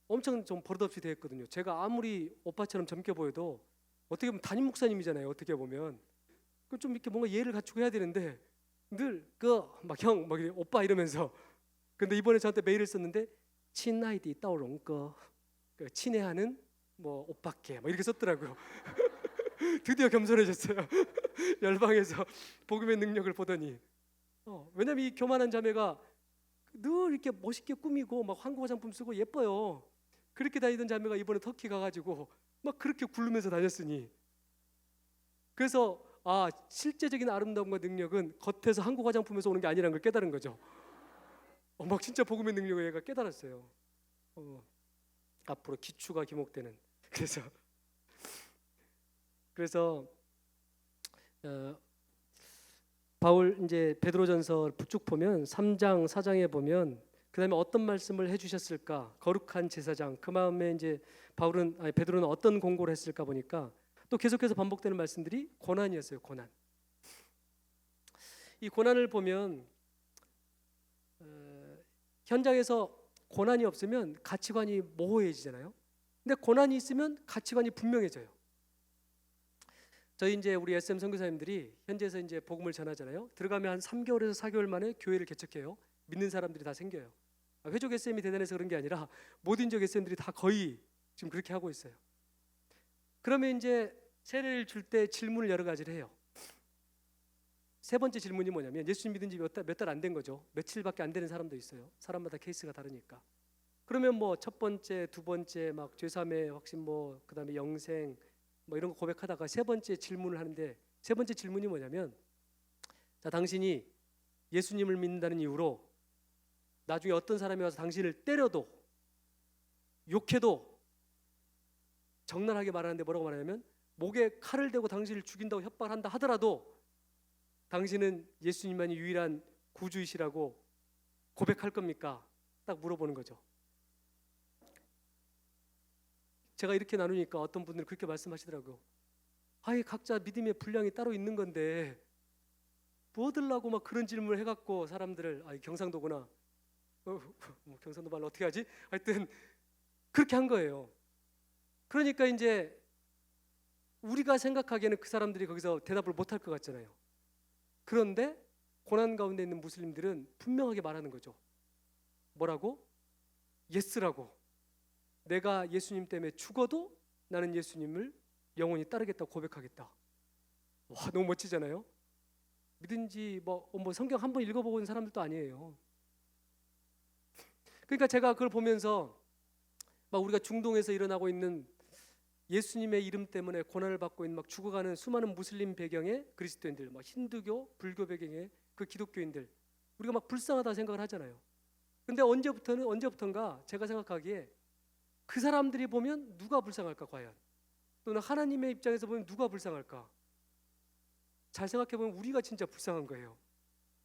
엄청 좀 버릇없이 대했거든요. 제가 아무리 오빠처럼 젊게 보여도 어떻게 보면 담임 목사님이잖아요. 어떻게 보면 좀 이렇게 뭔가 예를 갖추고 해야 되는데 늘 막 형 막 오빠 이러면서. 근데 이번에 저한테 메일을 썼는데 친아이디 따오롱 거 친애하는 뭐 오빠께 막 이렇게 썼더라고요. 드디어 겸손해졌어요. 열방에서 복음의 능력을 보더니. 왜냐면 이 교만한 자매가 늘 이렇게 멋있게 꾸미고 막 한국 화장품 쓰고 예뻐요. 그렇게 다니던 자매가 이번에 터키 가가지고 막 그렇게 굴르면서 다녔으니. 그래서 실제적인 아름다움과 능력은 겉에서 한국 화장품에서 오는 게 아니라는 걸 깨달은 거죠. 막 진짜 복음의 능력을 얘가 깨달았어요. 앞으로 기추가 기목되는. 그래서 바울 이제 베드로전서 쭉 보면 3장 4장에 보면 그다음에 어떤 말씀을 해주셨을까? 거룩한 제사장. 그 마음에 이제 베드로는 어떤 공고를 했을까 보니까 또 계속해서 반복되는 말씀들이 고난이었어요. 고난. 이 고난을 보면 현장에서 고난이 없으면 가치관이 모호해지잖아요. 근데 고난이 있으면 가치관이 분명해져요. 저희 이제 우리 SM 선교사님들이 현지에서 이제 복음을 전하잖아요. 들어가면 한 3개월에서 4개월 만에 교회를 개척해요. 믿는 사람들이 다 생겨요. 회족 SM이 대단해서 그런 게 아니라 모든 적 SM들이 다 거의 지금 그렇게 하고 있어요. 그러면 이제 세례를 줄 때 질문을 여러 가지를 해요. 세 번째 질문이 뭐냐면 예수님 믿은 지 몇 달 안 된 거죠. 며칠밖에 안 되는 사람도 있어요. 사람마다 케이스가 다르니까. 그러면 뭐 첫 번째, 두 번째 막 죄사함의 확신 그다음에 영생 이런 거 고백하다가 세 번째 질문을 하는데 세 번째 질문이 뭐냐면 자, 당신이 예수님을 믿는다는 이유로 나중에 어떤 사람이 와서 당신을 때려도 욕해도 적나라하게 말하는데 뭐라고 말하냐면 목에 칼을 대고 당신을 죽인다고 협박한다 하더라도 당신은 예수님만이 유일한 구주이시라고 고백할 겁니까? 딱 물어보는 거죠. 제가 이렇게 나누니까 어떤 분들은 그렇게 말씀하시더라고요. 아예 각자 믿음의 분량이 따로 있는 건데 뭐 들라고 막 그런 질문을 해갖고 사람들을 경상도구나. 뭐 경상도 말로 어떻게 하지? 하여튼 그렇게 한 거예요. 그러니까 이제 우리가 생각하기에는 그 사람들이 거기서 대답을 못할 것 같잖아요. 그런데 고난 가운데 있는 무슬림들은 분명하게 말하는 거죠. 뭐라고? 예스라고. 내가 예수님 때문에 죽어도 나는 예수님을 영원히 따르겠다고 고백하겠다. 와, 너무 멋지잖아요. 믿은지 뭐 성경 한번 읽어보고 있는 사람들도 아니에요. 그러니까 제가 그걸 보면서 막 우리가 중동에서 일어나고 있는 예수님의 이름 때문에 고난을 받고 있는 막 죽어가는 수많은 무슬림 배경의 그리스도인들, 막 힌두교, 불교 배경의 그 기독교인들, 우리가 막 불쌍하다 생각을 하잖아요. 근데 언제부턴가 제가 생각하기에 그 사람들이 보면 누가 불쌍할까 과연? 또는 하나님의 입장에서 보면 누가 불쌍할까? 잘 생각해 보면 우리가 진짜 불쌍한 거예요.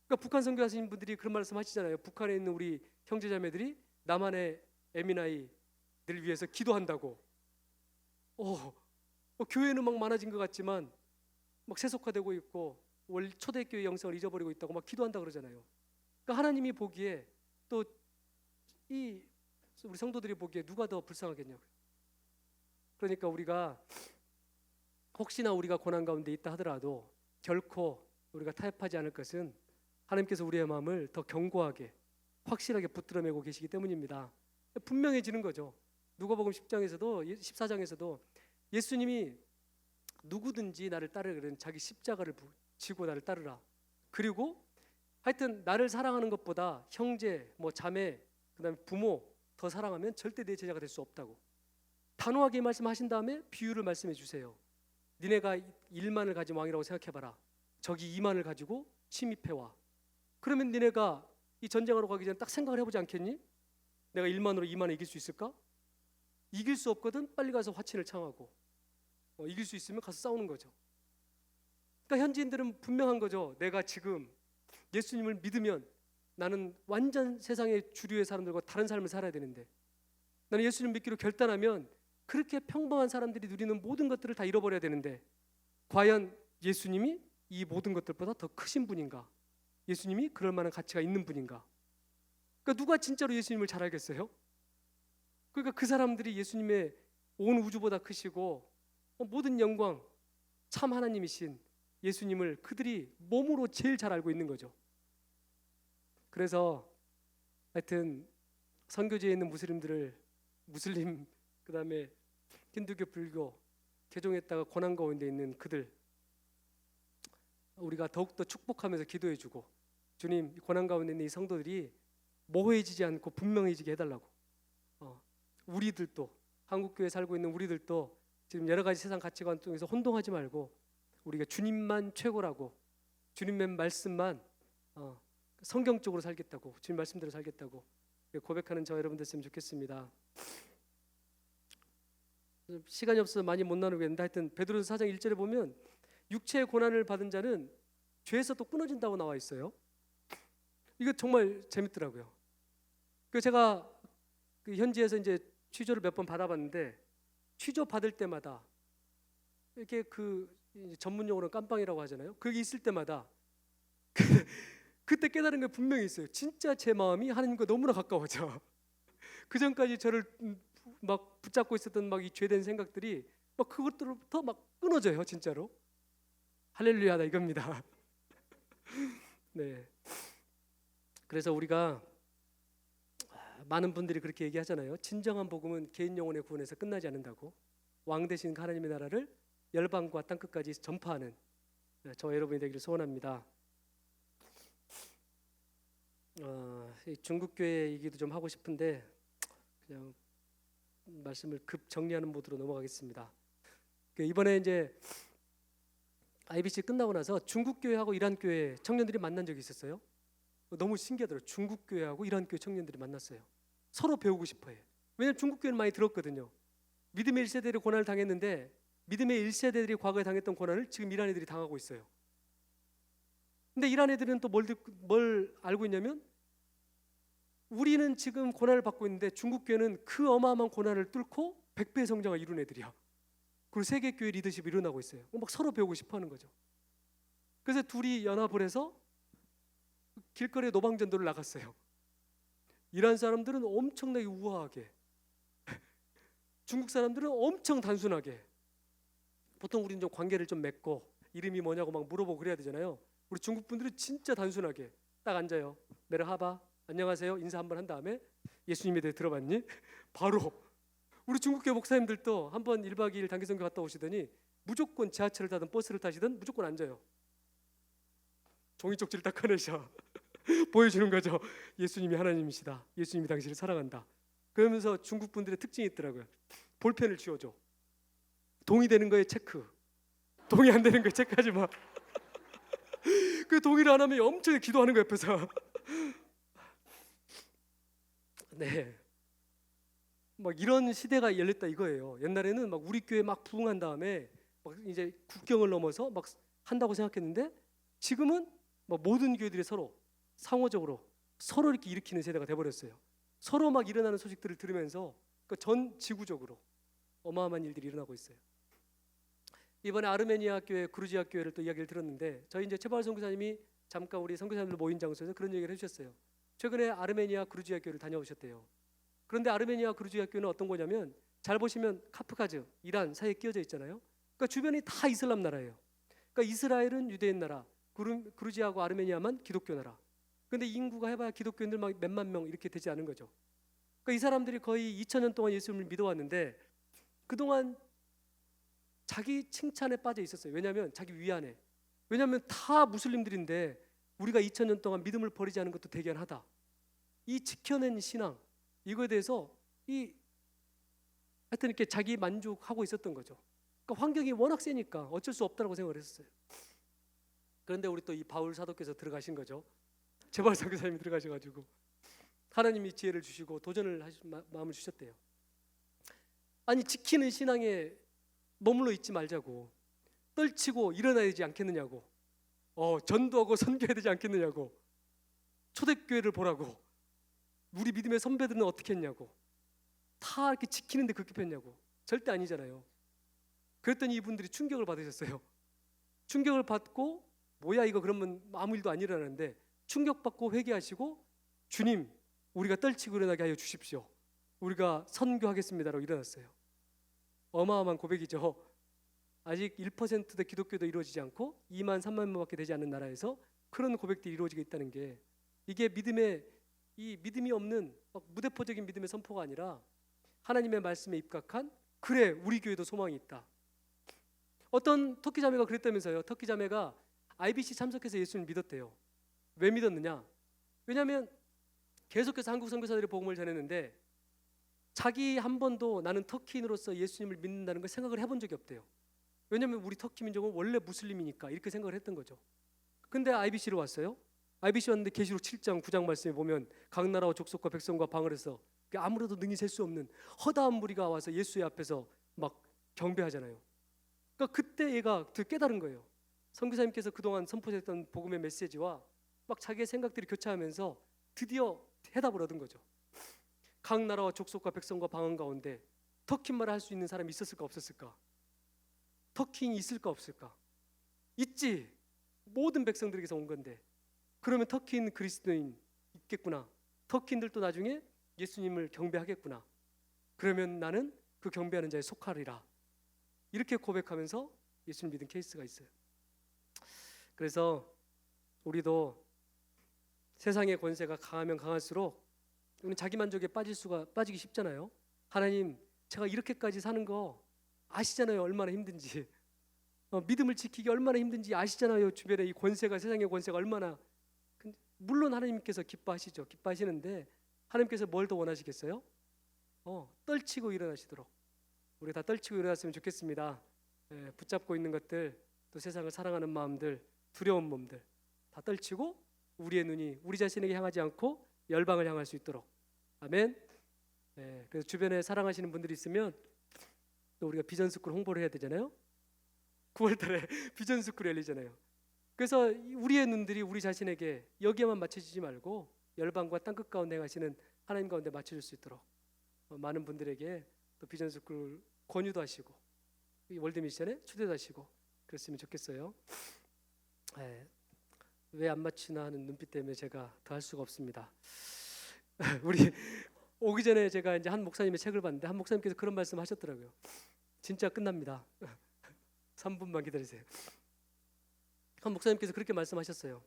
그러니까 북한 선교하시는 분들이 그런 말씀 하시잖아요. 북한에 있는 우리 형제자매들이 남한의 에미나이들 위해서 기도한다고. 교회는 막 많아진 것 같지만 막 세속화되고 있고 초대교회 영성을 잊어버리고 있다고 막 기도한다 그러잖아요. 그러니까 하나님이 보기에 또 이 우리 성도들이 보기에 누가 더 불쌍하겠냐고요. 그러니까 우리가 혹시나 우리가 고난 가운데 있다 하더라도 결코 우리가 타협하지 않을 것은 하나님께서 우리의 마음을 더 견고하게 확실하게 붙들어매고 계시기 때문입니다. 분명해지는 거죠. 누가복음 10장에서도 14장에서도 예수님이 누구든지 나를 따르기는 자기 십자가를 지고 나를 따르라. 그리고 하여튼 나를 사랑하는 것보다 형제, 자매, 그다음에 부모 더 사랑하면 절대 내 제자가 될 수 없다고 단호하게 말씀하신 다음에 비유를 말씀해 주세요. 니네가 1만을 가진 왕이라고 생각해봐라. 저기 2만을 가지고 침입해와. 그러면 니네가 이 전쟁하러 가기 전에 딱 생각을 해보지 않겠니? 내가 1만으로 2만을 이길 수 있을까? 이길 수 없거든 빨리 가서 화친을 창하고 이길 수 있으면 가서 싸우는 거죠. 그러니까 현지인들은 분명한 거죠. 내가 지금 예수님을 믿으면 나는 완전 세상의 주류의 사람들과 다른 삶을 살아야 되는데 나는 예수님 믿기로 결단하면 그렇게 평범한 사람들이 누리는 모든 것들을 다 잃어버려야 되는데 과연 예수님이 이 모든 것들보다 더 크신 분인가? 예수님이 그럴 만한 가치가 있는 분인가? 그러니까 누가 진짜로 예수님을 잘 알겠어요? 그러니까 그 사람들이 예수님의 온 우주보다 크시고 모든 영광 참 하나님이신 예수님을 그들이 몸으로 제일 잘 알고 있는 거죠. 그래서 하여튼 선교지에 있는 무슬림 그다음에 힌두교, 불교 개종했다가 고난 가운데 있는 그들 우리가 더욱더 축복하면서 기도해주고 주님 고난 가운데 있는 이 성도들이 모호해지지 않고 분명해지게 해달라고 우리들도 한국교회에 살고 있는 우리들도 지금 여러 가지 세상 가치관 속에서 혼동하지 말고 우리가 주님만 최고라고 주님의 말씀만 성경적으로 살겠다고 주님 말씀대로 살겠다고 고백하는 저 여러분 됐으면 좋겠습니다. 시간이 없어서 많이 못 나누겠는데 하여튼 베드로서 4장 1절에 보면 육체의 고난을 받은 자는 죄에서 또 끊어진다고 나와 있어요. 이거 정말 재밌더라고요. 그 제가 그 현지에서 이제 취조를 몇 번 받아봤는데 취조 받을 때마다 이렇게 그 전문 용어로 깜빵이라고 하잖아요. 그게 있을 때마다 그때 깨달은 게 분명히 있어요. 진짜 제 마음이 하나님과 너무나 가까워져. 그 전까지 저를 막 붙잡고 있었던 막 이 죄된 생각들이 막 그것들부터 막 끊어져요, 진짜로. 할렐루야다 이겁니다. 네. 그래서 우리가 많은 분들이 그렇게 얘기하잖아요. 진정한 복음은 개인 영혼의 구원에서 끝나지 않는다고. 왕 대신 하나님의 나라를 열방과 땅 끝까지 전파하는 저와 여러분이 되기를 소원합니다. 중국 교회 얘기도 좀 하고 싶은데 그냥 말씀을 급 정리하는 모드로 넘어가겠습니다. 이번에 이제 IBC 끝나고 나서 중국 교회하고 이란 교회 청년들이 만난 적이 있었어요. 너무 신기하더라고요. 중국 교회하고 이란 교회 청년들이 만났어요. 서로 배우고 싶어해. 왜냐하면 중국 교회는 많이 들었거든요. 믿음의 1세대들이 고난을 당했는데 믿음의 1세대들이 과거에 당했던 고난을 지금 이란 애들이 당하고 있어요. 근데 이란 애들은 또 뭘 알고 있냐면 우리는 지금 고난을 받고 있는데 중국 교회는 그 어마어마한 고난을 뚫고 100배의 성장을 이룬 애들이야. 그리고 세계 교회 리더십이 일어나고 있어요. 막 서로 배우고 싶어 하는 거죠. 그래서 둘이 연합을 해서 길거리에 노방전도를 나갔어요. 이란 사람들은 엄청나게 우아하게, 중국 사람들은 엄청 단순하게. 보통 우리는 좀 관계를 좀 맺고 이름이 뭐냐고 막 물어보고 그래야 되잖아요. 우리 중국 분들은 진짜 단순하게 딱 앉아요. 메르하바, 안녕하세요, 인사 한번 한 다음에 예수님에 대해 들어봤니? 바로. 우리 중국교 목사님들도 한번 1박 2일 단기 선교 갔다 오시더니 무조건 지하철을 타든 버스를 타시든 무조건 앉아요. 종이 쪽지를 딱 꺼내셔. 보여주는 거죠. 예수님이 하나님이시다. 예수님이 당신을 사랑한다. 그러면서 중국 분들의 특징이 있더라고요. 볼펜을 쥐어줘. 동의되는 거에 체크. 동의 안 되는 거에 체크하지 마. 그 동의를 안 하면 엄청 기도하는 거 옆에서. 네. 막 이런 시대가 열렸다 이거예요. 옛날에는 막 우리 교회 막 부흥한 다음에 막 이제 국경을 넘어서 막 한다고 생각했는데 지금은 막 모든 교회들이 서로 상호적으로 서로 이렇게 일으키는 세대가 돼버렸어요. 서로 막 일어나는 소식들을 들으면서 전 지구적으로 어마어마한 일들이 일어나고 있어요. 이번에 아르메니아 교회, 그루지아 교회를 또 이야기를 들었는데 저희 이제 최바울 선교사님이 잠깐 우리 선교사님들 모인 장소에서 그런 얘기를 해주셨어요. 최근에 아르메니아 그루지아 교회를 다녀오셨대요. 그런데 아르메니아 그루지아 교회는 어떤 거냐면 잘 보시면 카프카즈, 이란 사이에 끼어져 있잖아요. 그러니까 주변이 다 이슬람 나라예요. 그러니까 이스라엘은 유대인 나라, 그루지아하고 아르메니아만 기독교 나라. 근데 인구가 해봐야 기독교인들 막 몇만 명 이렇게 되지 않은 거죠. 그러니까 이 사람들이 거의 2000년 동안 예수님을 믿어왔는데 그동안 자기 칭찬에 빠져 있었어요. 왜냐하면 자기 위안에. 왜냐하면 다 무슬림들인데 우리가 2000년 동안 믿음을 버리지 않은 것도 대견하다. 이 지켜낸 신앙, 이거에 대해서 하여튼 이렇게 자기 만족하고 있었던 거죠. 그러니까 환경이 워낙 세니까 어쩔 수 없다고 생각을 했었어요. 그런데 우리 또 이 바울 사도께서 들어가신 거죠. 제발 선교사님이 들어가셔가지고 하나님이 지혜를 주시고 도전을 하실 마음을 주셨대요. 아니 지키는 신앙에 머물러 있지 말자고, 떨치고 일어나야 되지 않겠느냐고, 전도하고 선교해야 되지 않겠느냐고, 초대교회를 보라고, 우리 믿음의 선배들은 어떻게 했냐고, 다 이렇게 지키는데 그렇게 폈냐고. 절대 아니잖아요. 그랬더니 이분들이 충격을 받으셨어요. 충격을 받고 뭐야 이거 그러면 아무 일도 안 일어나는데 충격받고 회개하시고 주님 우리가 떨치고 일어나게 하여 주십시오. 우리가 선교하겠습니다라고 일어났어요. 어마어마한 고백이죠. 아직 1%도 기독교도 이루어지지 않고 2만 3만 명밖에 되지 않는 나라에서 그런 고백들이 이루어지고 있다는 게 이게 믿음이 없는 무대포적인 믿음의 선포가 아니라 하나님의 말씀에 입각한 그래 우리 교회도 소망이 있다. 어떤 터키 자매가 그랬다면서요. 터키 자매가 IBC 참석해서 예수님을 믿었대요. 왜 믿었느냐? 왜냐하면 계속해서 한국 선교사들이 복음을 전했는데 자기 한 번도 나는 터키인으로서 예수님을 믿는다는 걸 생각을 해본 적이 없대요. 왜냐하면 우리 터키 민족은 원래 무슬림이니까 이렇게 생각을 했던 거죠. 근데 IBC로 왔어요. IBC 왔는데 계시록 7장 9장 말씀에 보면 각 나라와 족속과 백성과 방을 해서 아무래도 능히 셀 수 없는 허다한 무리가 와서 예수의 앞에서 막 경배하잖아요. 그러니까 그때 얘가 깨달은 거예요. 선교사님께서 그동안 선포했던 복음의 메시지와 막 자기의 생각들이 교차하면서 드디어 해답을 얻은 거죠. 각 나라와 족속과 백성과 방언 가운데 터키말을 할 수 있는 사람이 있었을까 없었을까? 터키인이 있을까 없을까? 있지. 모든 백성들에게서 온 건데 그러면 터키인 그리스도인 있겠구나. 터키인들도 나중에 예수님을 경배하겠구나. 그러면 나는 그 경배하는 자에 속하리라. 이렇게 고백하면서 예수님 믿은 케이스가 있어요. 그래서 우리도 세상의 권세가 강하면 강할수록 우리는 자기 만족에 빠지기 쉽잖아요. 하나님, 제가 이렇게까지 사는 거 아시잖아요. 얼마나 힘든지. 믿음을 지키기 얼마나 힘든지 아시잖아요. 주변에 이 권세가 세상의 권세가 얼마나. 물론 하나님께서 기뻐하시죠. 기뻐하시는데 하나님께서 뭘 더 원하시겠어요? 떨치고 일어나시도록. 우리 다 떨치고 일어났으면 좋겠습니다. 붙잡고 있는 것들, 또 세상을 사랑하는 마음들, 두려운 몸들 다 떨치고 우리의 눈이 우리 자신에게 향하지 않고 열방을 향할 수 있도록. 아멘. 그래서 주변에 사랑하시는 분들이 있으면 또 우리가 비전스쿨 홍보를 해야 되잖아요. 9월달에 비전스쿨 열리잖아요. 그래서 우리의 눈들이 우리 자신에게 여기에만 맞춰지지 말고 열방과 땅끝 가운데 행하시는 하나님 가운데 맞춰질 수 있도록 많은 분들에게 또 비전스쿨 권유도 하시고 월드미션에 초대도 하시고 그랬으면 좋겠어요. 왜 안 맞추나 하는 눈빛 때문에 제가 더 할 수가 없습니다. 우리 오기 전에 제가 이제 한 목사님의 책을 봤는데 한 목사님께서 그런 말씀 하셨더라고요. 진짜 끝납니다. 3분만 기다리세요. 한 목사님께서 그렇게 말씀하셨어요.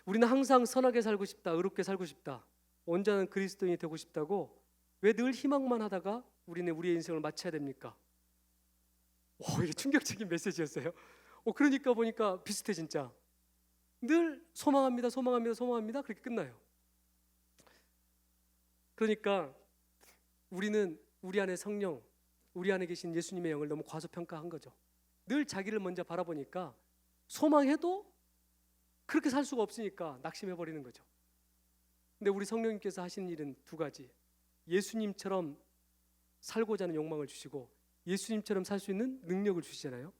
우리는 항상 선하게 살고 싶다, 의롭게 살고 싶다, 온전한 그리스도인이 되고 싶다고 왜 늘 희망만 하다가 우리는 우리의 인생을 마쳐야 됩니까? 이게 충격적인 메시지였어요. 그러니까 보니까 비슷해 진짜. 늘 소망합니다, 소망합니다, 소망합니다. 그렇게 끝나요. 그러니까 우리는 우리 안에 성령, 우리 안에 계신 예수님의 영을 너무 과소평가한 거죠. 늘 자기를 먼저 바라보니까 소망해도 그렇게 살 수가 없으니까 낙심해버리는 거죠. 근데 우리 성령님께서 하시는 일은 두 가지. 예수님처럼 살고자 하는 욕망을 주시고 예수님처럼 살 수 있는 능력을 주시잖아요.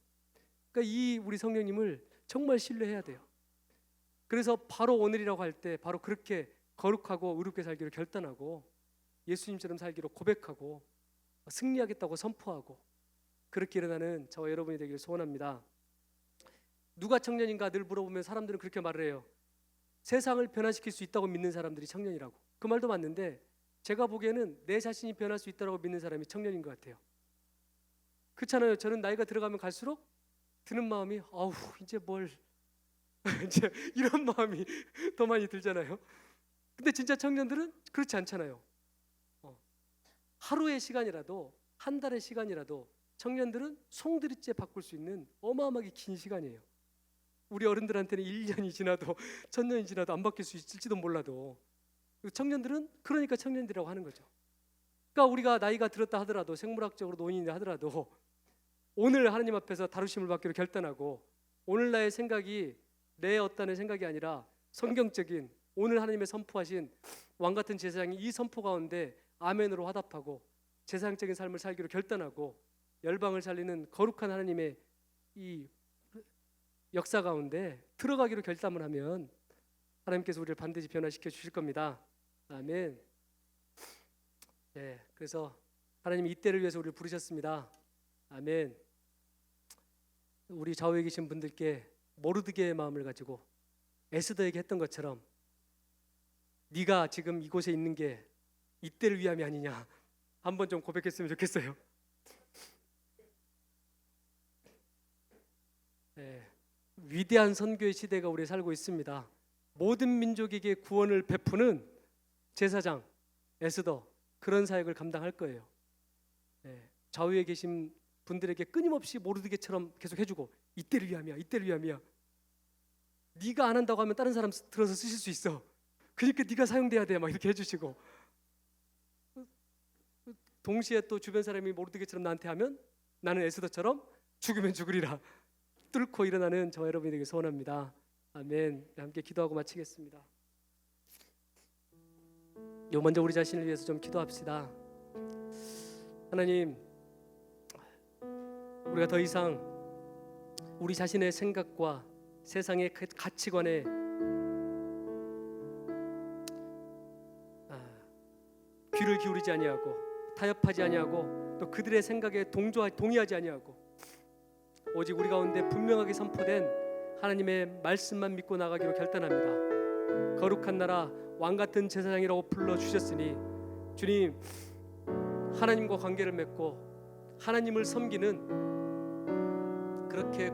그러니까 이 우리 성령님을 정말 신뢰해야 돼요. 그래서 바로 오늘이라고 할 때 바로 그렇게 거룩하고 의롭게 살기로 결단하고 예수님처럼 살기로 고백하고 승리하겠다고 선포하고 그렇게 일어나는 저와 여러분이 되기를 소원합니다. 누가 청년인가 늘 물어보면 사람들은 그렇게 말을 해요. 세상을 변화시킬 수 있다고 믿는 사람들이 청년이라고. 그 말도 맞는데 제가 보기에는 내 자신이 변할 수 있다고 믿는 사람이 청년인 것 같아요. 그렇잖아요. 저는 나이가 들어가면 갈수록 드는 마음이 이제 뭘 이제 이런 마음이 더 많이 들잖아요. 근데 진짜 청년들은 그렇지 않잖아요. 하루의 시간이라도 한 달의 시간이라도 청년들은 송두리째 바꿀 수 있는 어마어마하게 긴 시간이에요. 우리 어른들한테는 1년이 지나도 1000년이 지나도 안 바뀔 수 있을지도 몰라도 청년들은 그러니까 청년들이라고 하는 거죠. 그러니까 우리가 나이가 들었다 하더라도 생물학적으로 노인이라 하더라도 오늘 하나님 앞에서 다루심을 받기로 결단하고 오늘 나의 생각이 내 어떤 생각이 아니라 성경적인 오늘 하나님의 선포하신 왕같은 제사장이 이 선포 가운데 아멘으로 화답하고 제사장적인 삶을 살기로 결단하고 열방을 살리는 거룩한 하나님의 이 역사 가운데 들어가기로 결단을 하면 하나님께서 우리를 반드시 변화시켜 주실 겁니다. 아멘. 그래서 하나님이 이때를 위해서 우리를 부르셨습니다. 아멘. 우리 좌우에 계신 분들께 모르드게의 마음을 가지고 에스더에게 했던 것처럼 네가 지금 이곳에 있는 게 이때를 위함이 아니냐 한번 좀 고백했으면 좋겠어요. 위대한 선교의 시대가 우리 살고 있습니다. 모든 민족에게 구원을 베푸는 제사장 에스더 그런 사역을 감당할 거예요. 좌우에 계신 분들에게 끊임없이 모르드게처럼 계속 해주고 이때를 위함이야, 이때를 위함이야. 네가 안 한다고 하면 다른 사람 들어서 쓰실 수 있어. 그러니까 네가 사용돼야 돼. 막 이렇게 해주시고 동시에 또 주변 사람이 모르드게처럼 나한테 하면 나는 에스더처럼 죽으면 죽으리라 뚫고 일어나는 저와 여러분이 되길 소원합니다. 아멘. 함께 기도하고 마치겠습니다. 먼저 우리 자신을 위해서 좀 기도합시다. 하나님, 우리가 더 이상 우리 자신의 생각과 세상의 가치관에 귀를 기울이지 아니하고 타협하지 아니하고 또 그들의 생각에 동의하지 아니하고 오직 우리 가운데 분명하게 선포된 하나님의 말씀만 믿고 나가기로 결단합니다. 거룩한 나라 왕같은 제사장이라고 불러주셨으니 주님, 하나님과 관계를 맺고 하나님을 섬기는 그렇게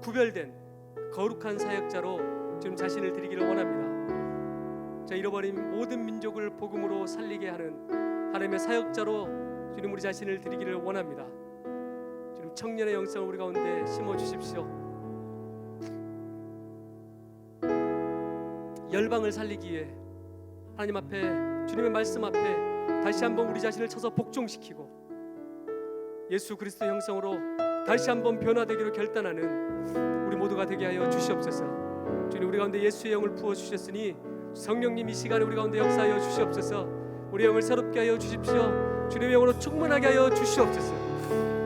구별된 거룩한 사역자로 지금 자신을 드리기를 원합니다. 자, 잃어버린 모든 민족을 복음으로 살리게 하는 하나님의 사역자로 주님 우리 자신을 드리기를 원합니다. 주님 청년의 영성을 우리 가운데 심어주십시오. 열방을 살리기 위해 하나님 앞에 주님의 말씀 앞에 다시 한번 우리 자신을 쳐서 복종시키고 예수 그리스도의 형성으로 다시 한번 변화되기로 결단하는 우리 모두가 되게 하여 주시옵소서. 주님 우리 가운데 예수의 영을 부어주셨으니 성령님 이 시간에 우리 가운데 역사하여 주시옵소서. 우리 영을 새롭게 하여 주십시오. 주님의 영으로 충만하게 하여 주시옵소서.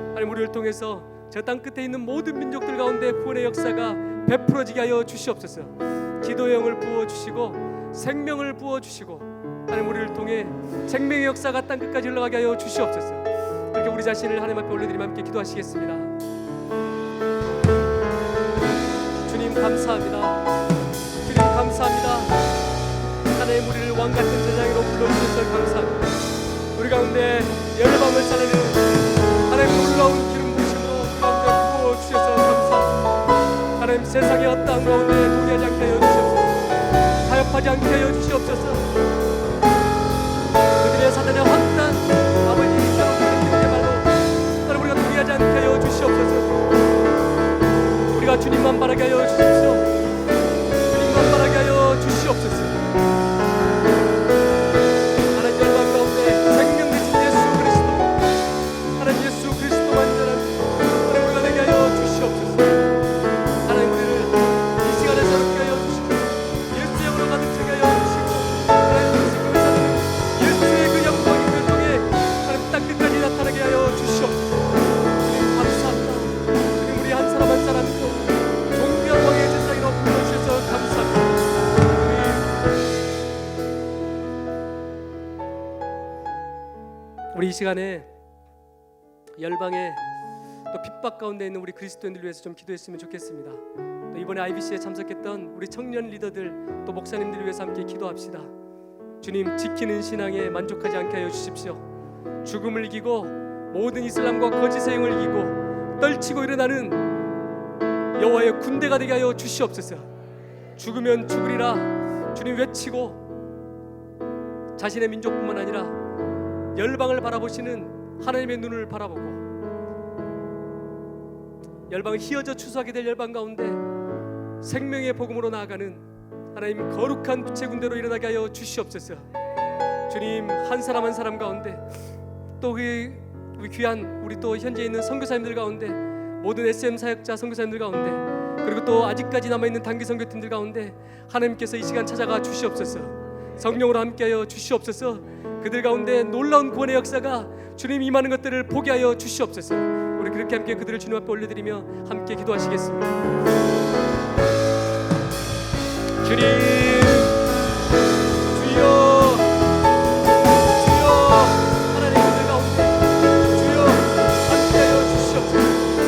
하나님, 우리를 통해서 저 땅 끝에 있는 모든 민족들 가운데 구원의 역사가 베풀어지게 하여 주시옵소서. 기도의 영을 부어주시고 생명을 부어주시고 하나님, 우리를 통해 생명의 역사가 땅 끝까지 흘러가게 하여 주시옵소서. 그렇게 우리 자신을 하나님 앞에 올려드리며 함께 기도하시겠습니다. 주님 감사합니다. 주님 감사합니다. 하나님, 우리를 왕같은 제자로 불러주셔서 감사합니다. 우리 가운데 열방을 살리는 하나님 놀라운 기름 부으심으로 우리 가운데 부어주셔서 감사합니다. 하나님, 세상의 어떠한 가운데 동의하지 않게 하여 주시옵소서. 타협하지 않게 하여 주시옵소서. 그들의 사단의 확단 아버지 저런 말로 하나님, 우리가 동의하지 않게 하여 주시옵소서. 우리가 주님만 바라게 하여 주십시오. 주님만 바라게 하여 주시옵소서. 하나님, 열방 가운데 생명 되신 예수 그리스도, 하나님 예수 그리스도만 전하는 하나님, 우리가 되게 하여 주시옵소서. 하나님, 우리를 이 시간에 새롭게 하여 주시고 예수의 영으로 가득 차게 하여 주시고 하나님, 지금 사는 예수의 그 영광이 우리를 통해 하나님 땅 끝까지 나타나게 하여 주시옵소서. 주님 감사합니다. 주님, 우리 한 사람 한 사람 존귀한 왕의 제사장으로 불러주셔서 감사합니다. 우리 이 시간에 열방에 또 핍박 가운데 있는 우리 그리스도인들 위해서 좀 기도했으면 좋겠습니다. 또 이번에 IBC에 참석했던 우리 청년 리더들 또 목사님들 위해서 함께 기도합시다. 주님, 지키는 신앙에 만족하지 않게 하여 주십시오. 죽음을 이기고 모든 이슬람과 거짓의 영을 이기고 떨치고 일어나는 여호와의 군대가 되게 하여 주시옵소서. 죽으면 죽으리라 주님 외치고 자신의 민족뿐만 아니라 열방을 바라보시는 하나님의 눈을 바라보고 열방을 휘어져 추수하게 될 열방 가운데 생명의 복음으로 나아가는 하나님 거룩한 빛의 군대로 일어나게 하여 주시옵소서. 주님, 한 사람 한 사람 가운데 또 우리 귀한 우리 또 현재 있는 선교사님들 가운데 모든 SM 사역자 선교사님들 가운데 그리고 또 아직까지 남아있는 단기 선교팀들 가운데 하나님께서 이 시간 찾아가 주시옵소서. 성령으로 함께하여 주시옵소서. 그들 가운데 놀라운 구원의 역사가 주님 임하는 것들을 보게 하여 주시옵소서. 우리 그렇게 함께 그들을 주님 앞에 올려드리며 함께 기도하시겠습니다. 주님